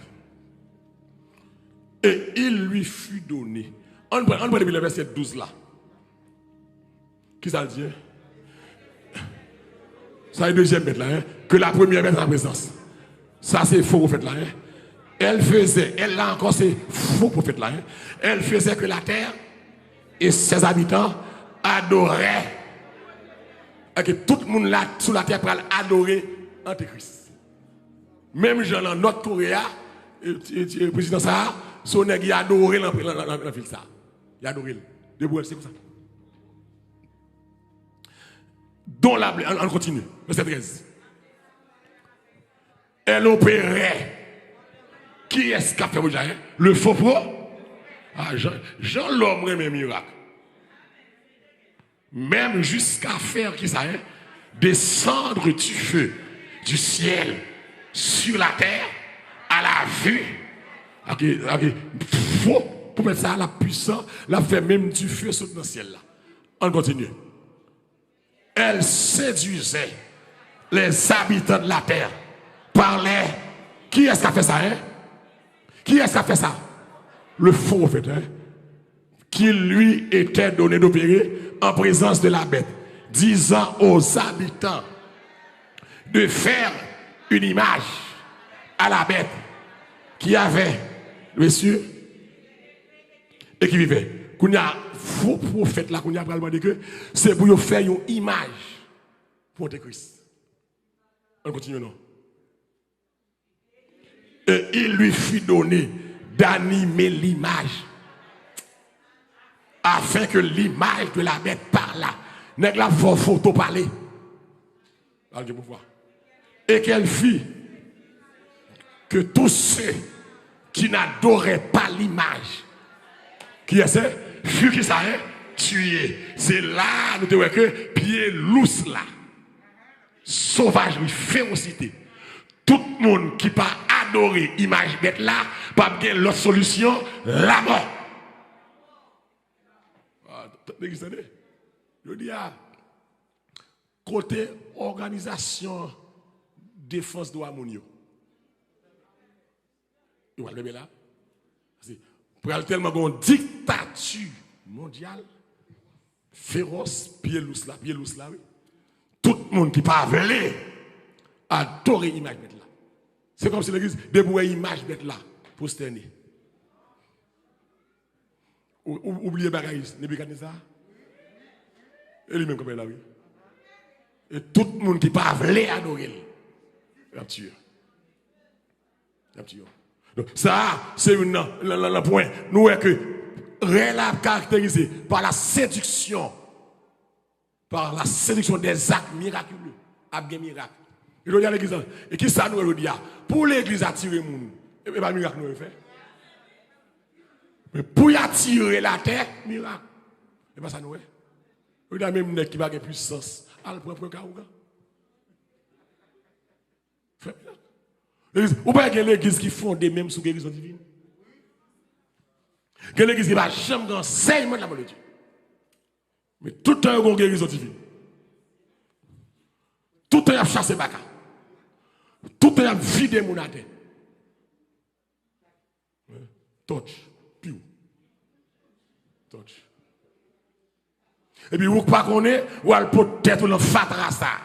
Et il lui fut donné. On prend depuis le verset 12 là. Qui ça dit? Ça est le deuxième bête là, hein? Que la première bête en présence. Ça c'est faux prophète là. Hein? Elle là encore c'est faux prophète là. Hein? Elle faisait que la terre et ses habitants adoraient. Et que tout le monde là sous la terre pour adorer Antéchrist. Même Jean dans notre Corée, le président ça, son nègre il a adoré dans la ville ça. Il a adoré. Debout, c'est comme ça. Dont la on continue, verset 13. Elle opérait. Qui est-ce qui a fait le faux pro? Ah, Jean l'homme remet miracle. Même jusqu'à faire qui ça hein? Descendre du feu du ciel sur la terre à la vue. Ok, faux pour mettre ça à la puissance, la fait même du feu sur le ciel là. On continue. Elle séduisait les habitants de la terre. Parlait. Qui est-ce qui a fait ça, hein? Qui est-ce qui a fait ça? Le faux prophète, hein? Qui lui était donné d'opérer en présence de la bête, disant aux habitants de faire une image à la bête qui avait, monsieur, et qui vivait. Qu'on y a faux prophète là, qu'on y a probablement dit que c'est pour faire une image pour Antéchrist. On continue, non? Et il lui fut donné d'animer l'image afin que l'image de la bête parle. N'est-ce pas la photo parler? Et qu'elle fit que tous ceux qui n'adoraient pas l'image, qui est-ce? Fut qui ça est tué. C'est là nous te voyons que pied lousse là. sauvagerie, férocité. Tout le monde qui pas adoré image bête là, pas bien l'autre solution, la mort. Je dis à côté organisation défense de l'harmonie. Vous voyez là? Pour aller tellement une dictature mondiale, féroce, pied lousse là, oui. Tout le monde qui pas veut adorer l'image bête là. C'est comme si l'église débouait l'image bête là, pour se tenir. Oubliez bagaille, Nebuchadnezzar. Et lui-même comme là, oui. Et tout le monde qui pas veut adorer, il a tué. Donc ça, c'est le point. Nous voyons que réel caractérisé par la séduction des actes miraculeux, des miracles. Et je dis à l'église, et qui ça nous dit? Pour l'église attirer les gens, et pas miracle nous fait. Mais pour y attirer la terre, miracle. Et pas ça nous fait. Vous avez même nez qui n'a pas de puissance. Al prend Kaouga. Ou pas que l'église qui fonde même sous guérison divine. Que l'église qui va jamais d'enseignement de la parole de Dieu. Mais tout le temps, il y a une guérison divine. Tout le temps, il y a chassé baka. Tout le temps, il y a vidé mon tête. Touch. Piou. Touch. Et puis, vous ne pas connaître, ou elle peut être dans fatra ça.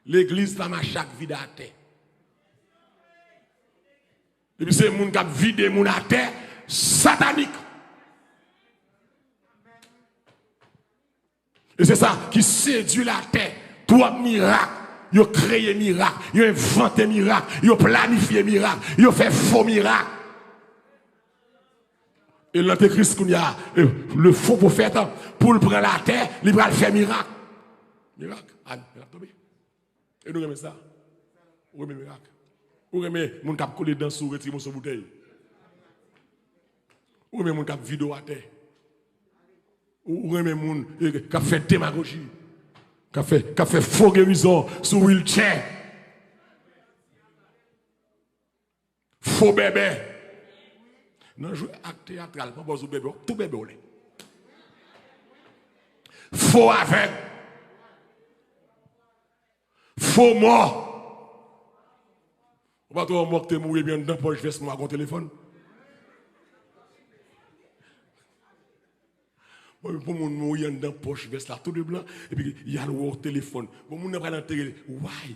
L'église, là, ma chaque vie à terre. Et puis, c'est moun qui a vidé mon terre satanique. Et c'est ça qui séduit la terre. Trois miracles. Ils ont créé miracle. Ils ont inventé miracle. Ils ont planifié miracle. Ils ont fait faux miracle. Et l'antéchrist, le faux prophète, pour le prendre la terre, il va faire miracle. Miracle. Et nous aimons ça. Nous aimons miracle. Nous aimons les gens qui ont collé dans sous retirer son bouteille. Nous aimons les gens qui ont vidé à terre. Nous aimons les gens qui ont fait démagogie. Qui ont fait faux guérison sur wheelchair. Faux bébé. Non, je acte théâtral, pas besoin de bébé, tout bébé au lait. Faux avec. Faux mort. On va trouver un mort qui est mort bien dans la poche veste avec un téléphone. Pour mon mourir dans la poche veste là, tout de blanc, et puis il y a le téléphone. Bon, mon n'a pas l'intérêt. Why?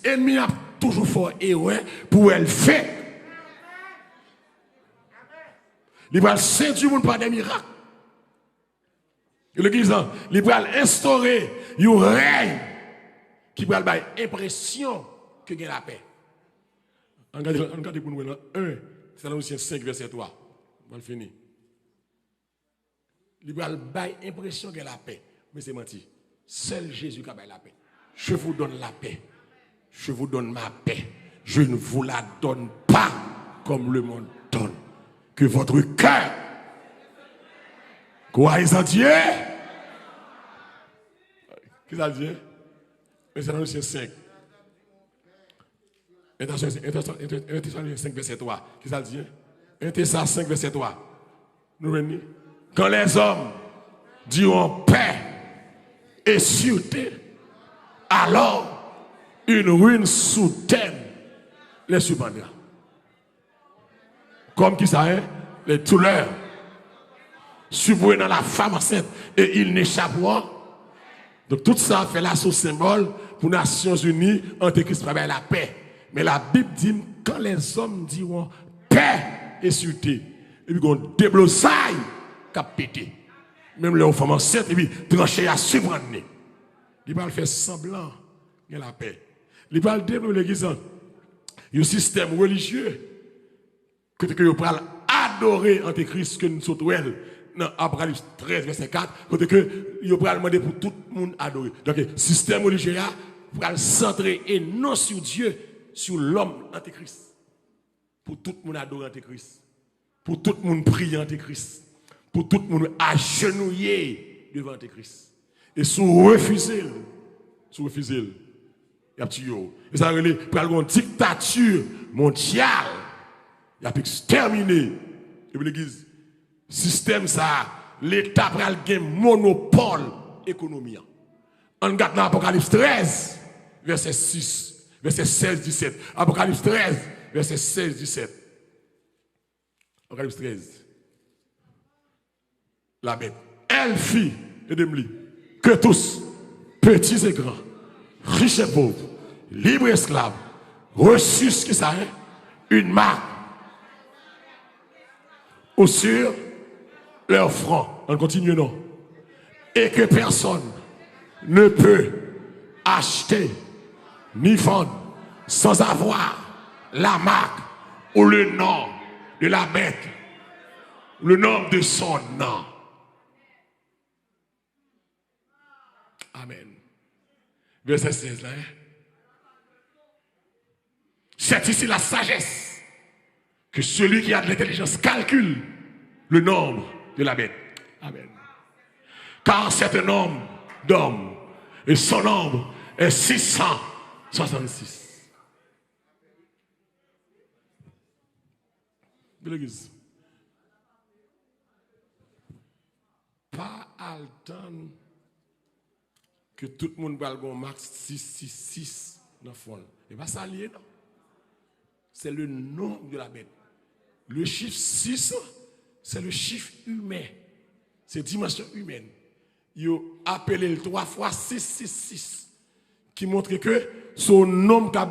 Ennemi a toujours fait erreur pour elle fait. Il va séduire le monde par des miracles. L'église, il va instaurer un règne qui va avoir l'impression que il y a la paix. Regardez pour nous, 1, Thessaloniciens 5, verset 3. On va finir. Il va avoir l'impression qu'il y a la paix. Mais c'est menti. Seul Jésus qui a la paix. Je vous donne la paix. Je vous donne ma paix. Je ne vous la donne pas comme le monde donne. Que votre cœur croyez en Dieu. Qu'est-ce que ça dit? C'est dans le 5. Attention, 5, verset 3. Qu'est-ce que ça dit? 1 5, verset 3. Nous venons. Quand les hommes diront paix et sûreté, alors une ruine soudaine les surprendra. Comme qui ça est? Les douleurs surbrillent dans la femme enceinte et ils n'échapperont. Donc tout ça fait là ce symbole pour les Nations Unies, Antéchrist va la paix. Mais la Bible dit quand les hommes diront paix et sûreté, et puis qu'on déblosaille qui a pété. Même les femmes enceintes, et puis trancher à surprendre. Il va faire semblant de la paix. Il va développer l'église. Il y a un système religieux que vous pouvez adorer Antéchrist que nous sommes dans Apocalypse 13, verset 4, côté que vous pouvez demander pour tout le monde adorer. Donc, le système religieux, vous pouvez le centrer et non sur Dieu, sur l'homme Antéchrist. Pour tout le monde adorer Antéchrist. Pour tout le monde prier Antéchrist. Pour tout le monde agenouiller devant Antéchrist. Et si vous refusez, il y a tué. Et ça veut dire pour une dictature mondiale, il y a exterminé. Et puis l'église, système ça, l'État pral gen monopole économique. On regarde dans Apocalypse 13, verset 6, verset 16-17. Apocalypse 13, verset 16-17. Apocalypse 13. La bête. Elle fit, aidez-moi, que tous, petits et grands, riches et pauvres, libres et esclaves, reçus ce qui ça est, une marque ou sur leur front. On continue, non? Et que personne ne peut acheter ni vendre sans avoir la marque ou le nom de la bête, le nom de son nom. Amen. Verset 16 là. C'est ici la sagesse que celui qui a de l'intelligence calcule le nombre de la bête. Amen. Car c'est un nombre d'hommes et son nombre est 666. De l'église. Pas alterne que tout le monde va le max 666 dans le fond. Et pas ça lié, non. C'est le nombre de la bête. Le chiffre 6, c'est le chiffre humain. C'est dimension humaine. Il a appelé le 3 fois 666. Qui montre que son nombre qui a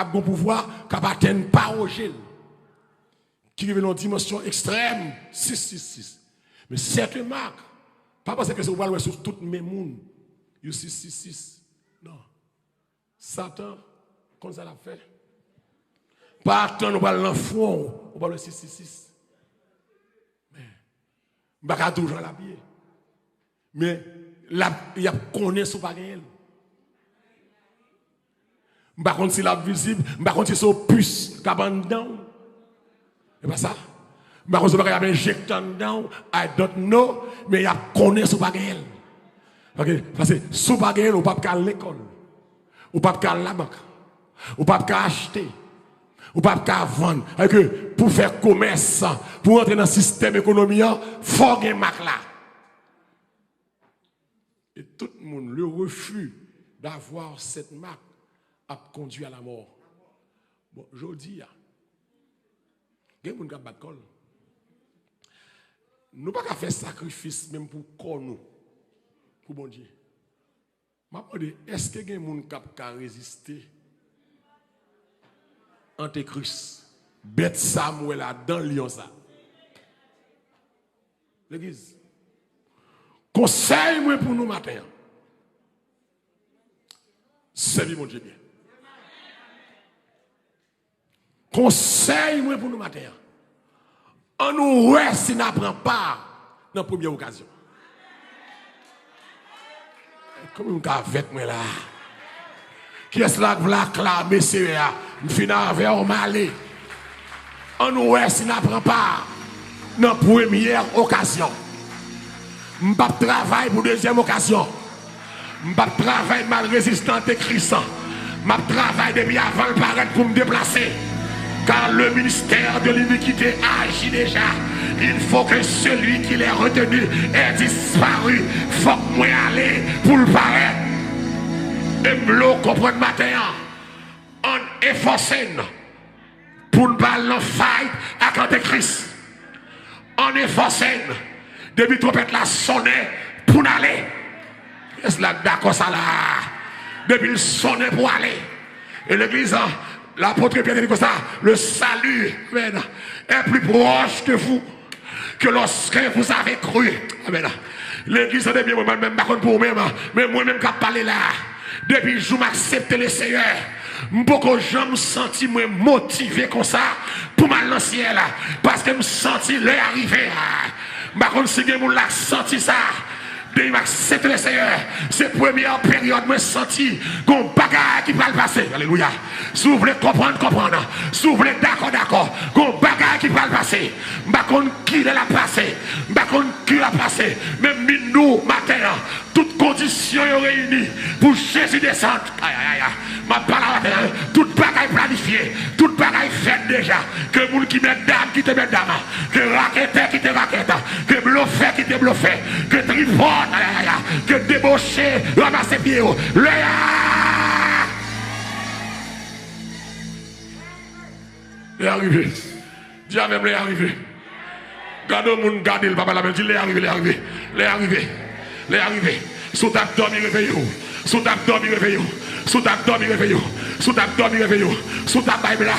bon pouvoir, qui n'atteint pas au gel. Qui est une dimension extrême, 666. Mais cette marque, pas parce que c'est voir sur tout le monde. 666. Non. Satan, comme ça l'a fait. Pas attendre, on va l'enfant, on va le 666. Mais, on va toujours l'habiller. Mais, il y a connaît son bagage. Par contre, si la visible, par contre, si c'est puce, cabane c'est pas ça. Par contre, si il y a injecté dedans, I don't know, mais il y a connaît son bagage. Parce que sous bagage, on ne peut pas aller à l'école, on ne peut pas aller à la banque, on ne peut pas acheter, on ne peut pas vendre. Pour faire commerce, pour entrer dans le système économique, il faut avoir une marque là. Et tout le monde, le refus d'avoir cette marque a conduit à la mort. Bon, je dis, il y a des gens qui ont battu col. Nous ne pouvons pas faire sacrifice même pour corps nous. Pour bon Dieu. Je me demande, est-ce que les gens qui ont résisté Antéchrist, bête Samuel là dans Lyon ça? L'église. Conseil-moi pour nous matin. Salut mon Dieu bien. Conseil-moi pour nous matin. On nous ouais si n'apprend pas dans la première occasion. Comme on avec moi là. Qui est-ce là qui va clamer CEA? Je finis avec un malé. On nous ouais si n'apprend pas dans la première occasion. Je ne vais pas travailler pour la deuxième occasion. Je ne vais pas travailler mal résistant et Christ. Je vais travailler depuis avant le paraître pour me déplacer. Car le ministère de l'iniquité agit déjà. Il faut que celui qui l'ait retenu ait disparu. Il faut que moi aller pour le paraître. Et me comprendre matin. On est forcé pour ne pas le fight avec Antéchrist. On est forcé. Depuis trompette la sonne pour aller. Est-ce là d'accord ça là? Depuis le sonne pour aller. Et l'église, l'apôtre Pierre dit comme ça, le salut amen, est plus proche de vous que lorsque vous avez cru. Amen. L'église est bien moi-même, par contre pour moi-même, mais moi-même qui parle là. Depuis que je m'accepte le Seigneur, beaucoup de gens me sentent motivé comme ça pour m'aller dans le ciel. Parce que je me sens l'heure arriver. Par contre, si vous l'avez senti ça, depuis que m'accepte le Seigneur, c'est la première période que je senti qu'on bagaille qui va le passer. Alléluia. Si vous voulez comprendre. Si vous voulez d'accord. Qu'on bagaille qui va le passer. Par contre, qui l'a passé. Par contre, qui l'a passé. Même nous, matin, conditions réunies pour Jésus descendre. Ma parole, toute bagaille planifiée, toute bagaille faite déjà. Que le monde qui met dame, qui te met dame. Que raquette qui te raquette. Que bluffé qui te bluffé. Que tripote, que débauché, ramasse pieds. Il est arrivé. Dis à même, il est arrivé. Gardez le monde, gardez le papa la main. Dis, il est arrivé, il est arrivé. Il est arrivé. Il est arrivé. Sous ta dormi, réveillez-vous. Sous ta dormi, réveillez-vous. Sous ta dormi, réveillez-vous. Sous ta dormi, réveillez-vous. Sous ta Bible,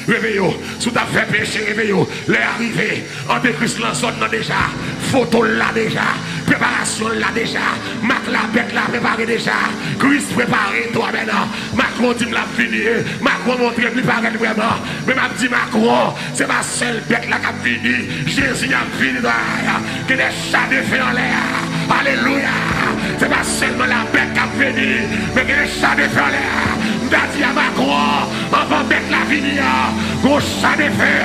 réveillez-vous. Sous ta fait péché, réveillez-vous. Il est arrivé. Antéchrist l'ensonne déjà. Photo là déjà. Préparation là déjà. Mac la bête là préparé déjà. Christ préparé toi maintenant. Macron dit l'a fini. Macron montre plus pareil vraiment. Mais m'a dit Macron, c'est ma seule bête là qui a fini. Jésus a fini. Que des chats de feu en l'air. Alléluia. C'est pas seulement la bête qui a fini. Mais que des chats de feu en l'air. M'a dit à Macron, avant bête la fini. Gros chat de feu.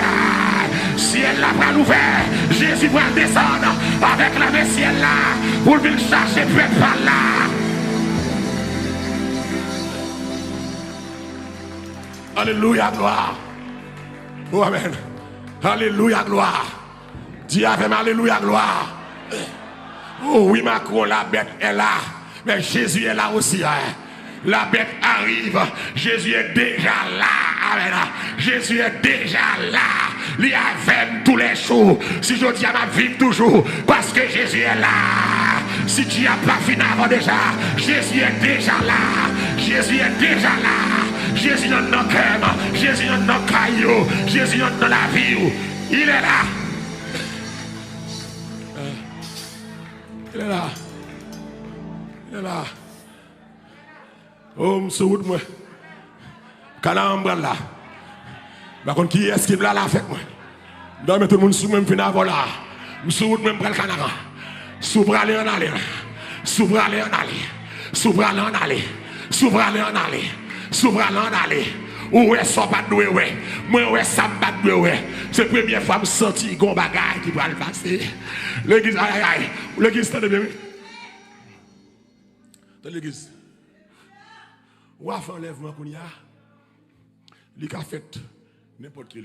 Ciel là va l'ouvert, Jésus va descendre avec la main ciel là pour venir chercher bête par là. Alléluia, gloire. Oh, amen. Alléluia, gloire. Dis avec alléluia, gloire. Oh oui, Macron, la bête est là. Mais Jésus est là aussi. Hein. La bête arrive. Jésus est déjà là. Amen. Jésus est déjà là. Il y a tous les jours. Si je dis à ma vie toujours. Parce que Jésus est là. Si tu n'as pas fini avant déjà. Jésus est déjà là. Jésus est déjà là. Jésus est dans nos cœurs. Jésus est dans nos cailloux. Jésus est dans la vie. Il est là. Il est là. Il est là. Oh, monsieur, moi. Calambre là. Par contre, qui est-ce qui est là avec moi? Non, mais tout le monde sous même fin avant là. Monsieur, même prend le canard. S'ouvre aller en aller. S'ouvre aller en aller. S'ouvre aller en aller. S'ouvre aller en aller. S'ouvre aller en aller. Où est-ce qu'on pas de doué, ouais. Moi, ouais, ça me bat de doué, ouais. C'est la première fois que je me sens qu'on bagaille qui va le passer. L'église, aïe, aïe. L'église, t'as de bien. Dans l'église. Ou a fait enlèvement qu'on y a, il a fait n'importe qui.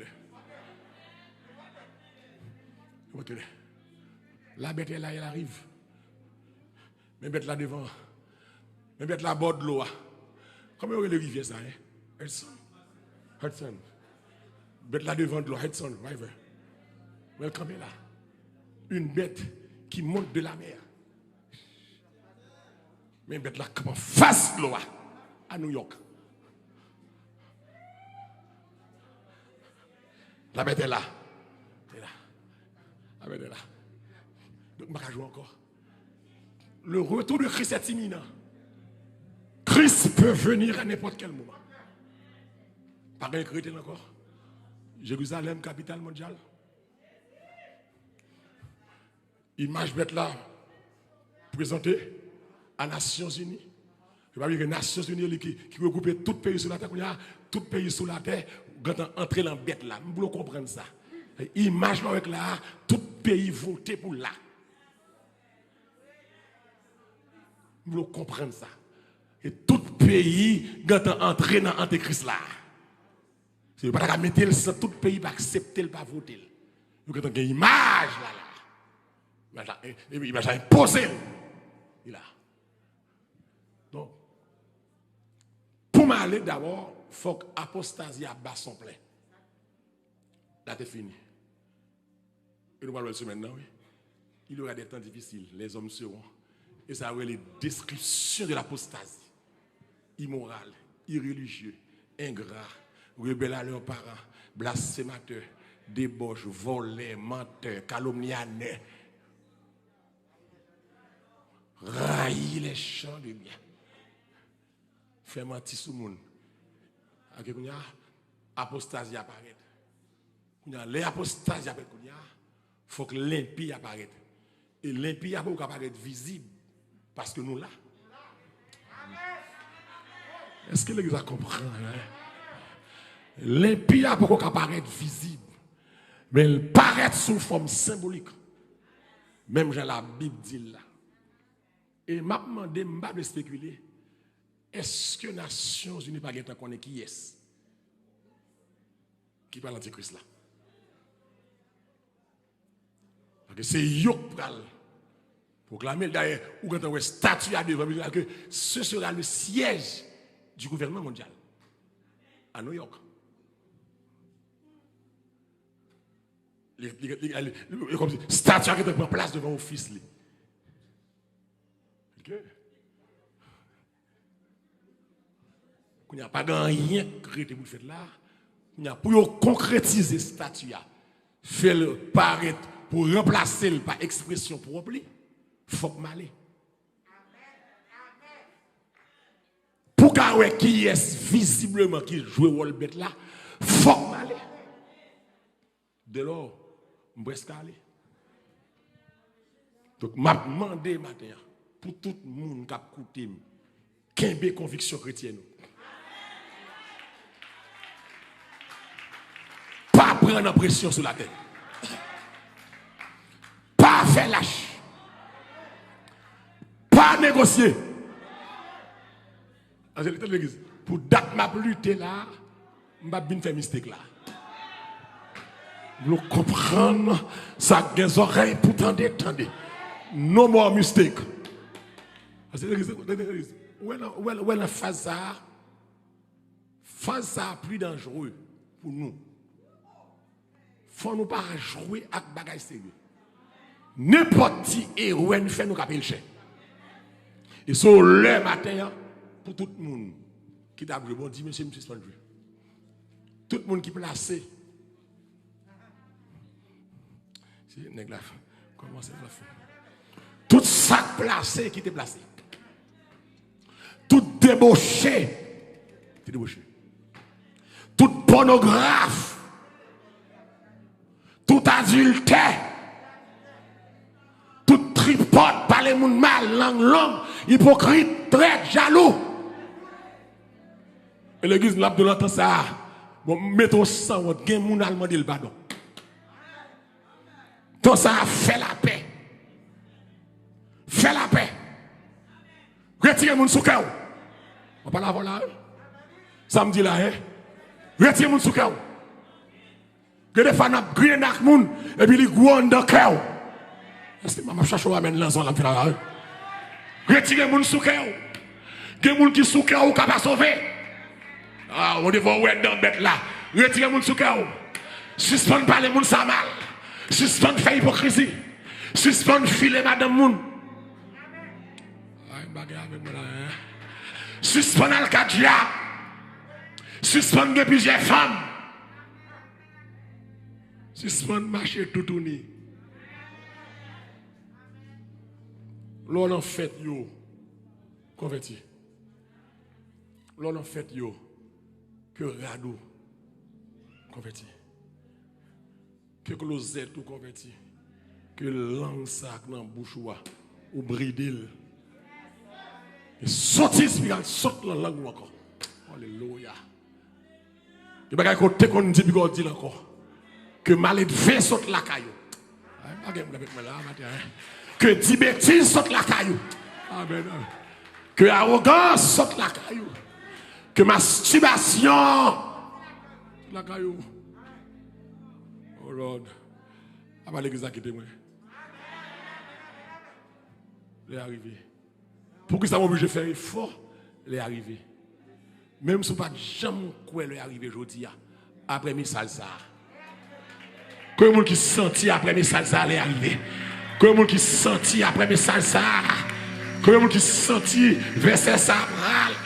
La bête est là, elle arrive. Mais bête là devant. Mais bête là bord de l'eau. Comment est le rivière ça? Hudson. Hudson. Bête là devant de l'eau. Hudson. River. Welcome là. Une bête qui monte de la mer. Mais bête là comme face de l'eau. À New York. La bête est là. Elle est là. La bête est là. Donc, je vais jouer encore. Le retour de Christ est imminent. Christ peut venir à n'importe quel moment. Pas un chrétien encore. Jérusalem, capitale mondiale. Image bête là. Présentée à Nations Unies. Je ne veux pas dire que les Nations Unies qui regroupe tout pays sur la terre, tout pays sur la terre, quand on entre dans la bête là, nous voulons comprendre ça. Image avec là, tout pays voté pour là. Nous voulons comprendre ça. Et tout pays, quand on entre dans l'Antéchrist là, c'est pas qu'à mettre ça, tout pays va accepter, pas voter. Nous avons une image là. Image imposée. Il a. Donc, pour m'aller d'abord, il faut que l'apostasie bat son plein. Là, c'est fini. Et nous parlons de ce maintenant, oui. Il y aura des temps difficiles, les hommes seront. Et ça aura les descriptions de l'apostasie. Immoral, irreligieux, ingrat, rebelle à leurs parents, blasphémateur, débauche, voleur, menteur, calomniateur. Railler les champs de bien. Faire mentir sur le monde. Apostasie apparaît. Les apostasies apparaissent. Il faut que l'impie apparaisse. Et l'impie apparaît visible. Parce que nous là. Est-ce que l'église comprend? L'impie apparaît visible. Mais il paraît sous forme symbolique. Même dans la Bible dit là. Et m'a demandé, m'a de spéculer, est-ce que les Nations Unies pas qu'à connaître qui est qui parle l'antichrist là? Parce que c'est Yok pral proclamer d'ailleurs ou quand on statut à devant que ce sera le siège du gouvernement mondial à New York. Comme si statut qui prend place devant l'office. OK. Il n'y a pas rien créé pour faire là. Il y a pour concrétiser ce statut, faire le paraître pour remplacer le par expression propre, il faut m'aller. Pour qu'il qui est visiblement qui joue le rôle bête là, il faut m'aller. De lors, je suis aller. Donc, je demandé matin pour tout le monde qui a écouté, qui a conviction chrétienne. Pas prendre pression sur la tête. Pas faire lâche. Pas négocier. Pour date ma lutte là, je vais bien faire mistake là. Vous comprenez, ça a des oreilles pour tendre. No more mistake. Où est la phase plus dangereux pour nous? Faut nous pas jouer avec bagaille sérieux. N'importe qui héroïne fait nous caper le chien. Et sur le matin, pour tout le monde qui t'a bon dit, monsieur, tout le monde qui est placé. C'est nèg la comment c'est la fin. Tout ça placé qui t'est placé. Tout débauché. T'es débauché. Tout pornographe. Tout adultère, tout tripote, parler moun mal, langue longue, hypocrite, traite, jaloux. Et l'église n'a pas de l'entendre ça. Bon, mettons ça, on gagne moun allemand de le pardon. Tout ça fait la paix. Fait la paix. Retirez moun sous cœur. On parle avant là. Ça me dit là, hein? Retirez moun sous cœur. Que des fois, on a grillé dans le monde, et puis il est dans le cœur. Est-ce que je cherche à amener l'ensemble dans la rue? Retirez les gens sous cœur. Il y a des gens qui sont sous cœur ou qui ne sont pas sauvés. Ah, on devrait voir dans le bête là. Retirez les gens sous cœur. Suspendez pas les gens sans mal. Suspendez faire hypocrisie. Suspendez filer madame moun. Suspendez le cadre. Suspendez plusieurs femmes. Suspend marché tout tourné. L'on en fait yo converti. L'on en fait yo que rado converti. Que closette tout converti. Que langue sac dans bouche ou bridil. Et sorti spirituel saute la langue encore. Alléluia. Il y a des côté qu'on dit dit encore. Que malade fait saute la caillou. Que dit bêtise saute la caillou. Que arrogance saute la caillou. Que masturbation la caillou. Oh Lord. Avant l'église à quitter moi. Les arriver. Pour que ça m'oblige de faire effort, les arriver. Même si pas jamais quoi les arriver aujourd'hui après message ça. Que monde qui senti après message ça allait arriver. Que monde qui senti après message ça. Que monde qui senti verset ça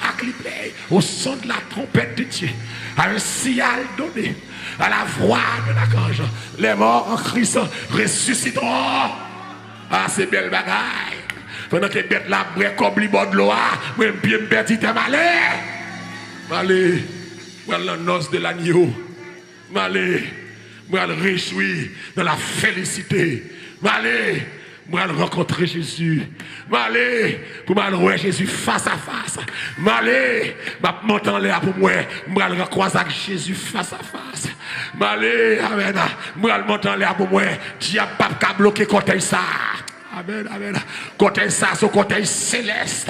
à clipper au son de la trompette de Dieu. À un signal donné. À la voix de l'archange. Les morts en Christ ressusciteront. Ah, c'est belle bagaille. Pendant que bête la brèche comme li bord de l'eau, même bien bête il t'a malé. Malé, voilà la noce de l'agneau. Malé. Moi, je réjouis dans la félicité. M'aller, moi, je rencontrer Jésus. M'aller, pour moi, Jésus face à face. M'aller, je monter en l'air pour moi. Moi, je rencontrer avec Jésus face à face. M'aller, amen. Moi, je monter en l'air pour moi. Diable pas bloquer côté ça. Amen, amen. Côté ça, ce côté céleste.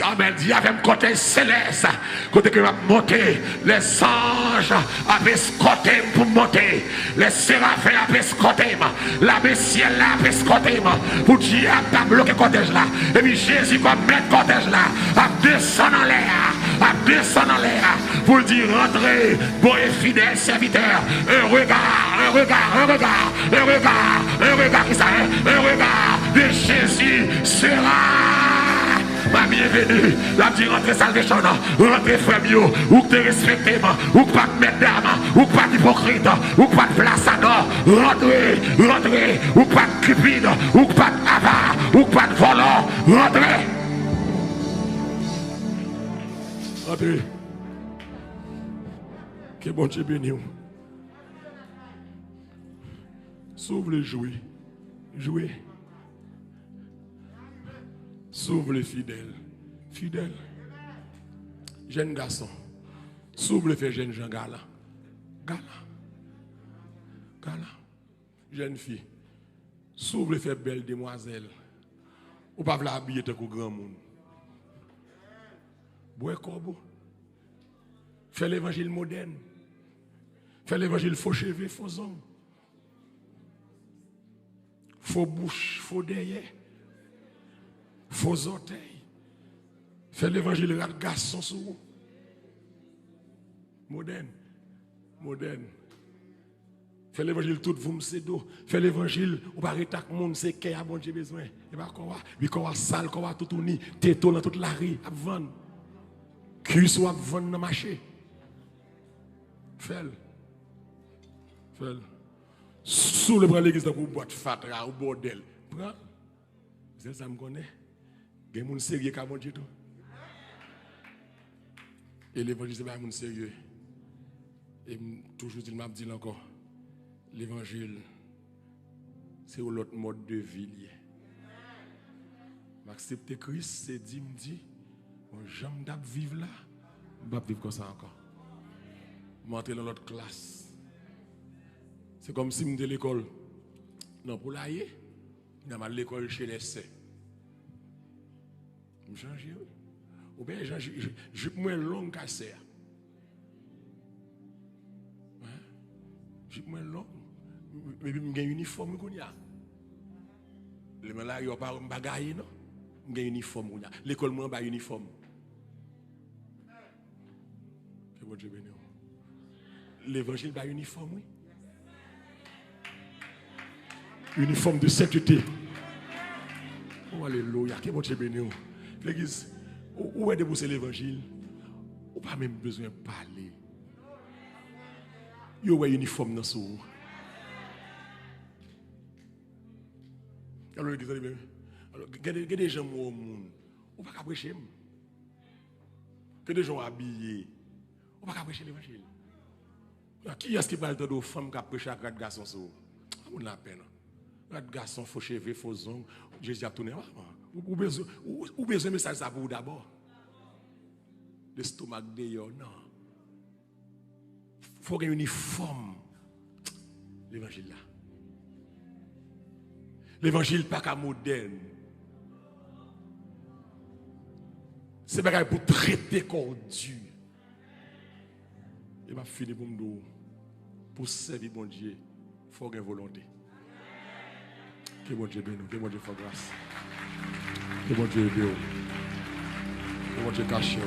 Amen. Dis avec côté céleste. Côté que va monter. Les anges avaient escorté pour monter. Les séraphins avaient escorté. La ciel là avaient escorté. Pour dire à bloquer côté là. Et puis Jésus comme mettre côté là. À descendre en l'air. À descendre en l'air. Pour dire rentrez. Bon et fidèle serviteur. Un regard, un regard, un regard, un regard, un regard qui s'arrête. Un regard de Jésus sera ma bienvenue. La dit rentrez salvation, rentrez frère bio, ou que te respectez, ou que pas de mesdames, ou que pas d'hypocrite, ou que pas de place à nord. Rentrez, rentrez, ou que pas de cupide, ou que pas de avare, ou que pas de volant. Rentrez. Rentrez. Que bon Dieu bénisse. Sauve les jouets. Jouer. Sauve les fidèles. Fidèles. Jeune garçon. Sauve les jeune gens. Gala. Gala. Gala. Jeune fille. Sauve les belles demoiselles. Ou pas la habiller tant que grand monde. Bois corbeau. Fais l'évangile moderne. Fais l'évangile faux cheveux, faux ongles. Faux bouche, faux derrière. Faux orteils. Fais l'évangile rat garçon sur vous. Moderne. Moderne. Fais l'évangile tout vous m'sedo. Fais l'évangile ou pas rétac monde c'est qu'à bon Dieu besoin. Et pas quoi oui quoi sale quoi tout ni této dans toute la rue à vendre. Cul soit vendre dans marché. Fais. Fais. Sous le bras l'église pour boîte fatra ou bordel. Prends. C'est ça me connaît. Il y a des gens sérieux qui ont dit tout. Et l'évangile, c'est pas un monde sérieux. Et toujours, il m'a dit encore, l'évangile, c'est l'autre mode de vie. M'accepter Christ, c'est dit, me dit, j'aime d'ab vivre là, je ne vais pas vivre comme ça encore. M'entrer dans l'autre classe. C'est comme si je me l'école. Non, pour l'aller, je vais l'école chez les saints. Je change, ou bien je moins long qu'à ça. Je moins long. Mais je j'ai un uniforme qu'on y a. Les là il y a pas bagaille non. J'ai un uniforme qu'on y a. L'école moi pas uniforme. Que bon Dieu bénisse. L'évangile pas uniforme oui. Uniforme de sainteté. Oh alléluia, que bon Dieu bénisse. L'église, où est débousser l'évangile? Ou pas même besoin de parler. Il y a un uniforme dans ce jour. Alors, il y a des gens au monde. On ne peut pas prêcher. Il y a des gens habillés. On ne peut pas prêcher l'évangile. Qui est-ce qui parle de femmes qui prêchent à 4 garçons? On a la peine. 4 garçons, faux cheveux, faux ongles. Jésus a tourné. Ou besoin de message ça pour d'abord. L'estomac d'ailleurs, non. Il faut qu'il y ait une uniforme. L'évangile là. L'évangile pas qu'à moderne. C'est pas pour traiter comme Dieu. Il m'a fini pour me dire, pour servir mon Dieu, il faut qu'il y ait une volonté. Que mon Dieu bénisse, que mon Dieu fasse grâce. Que mon Dieu bénisse. Que mon Dieu cache.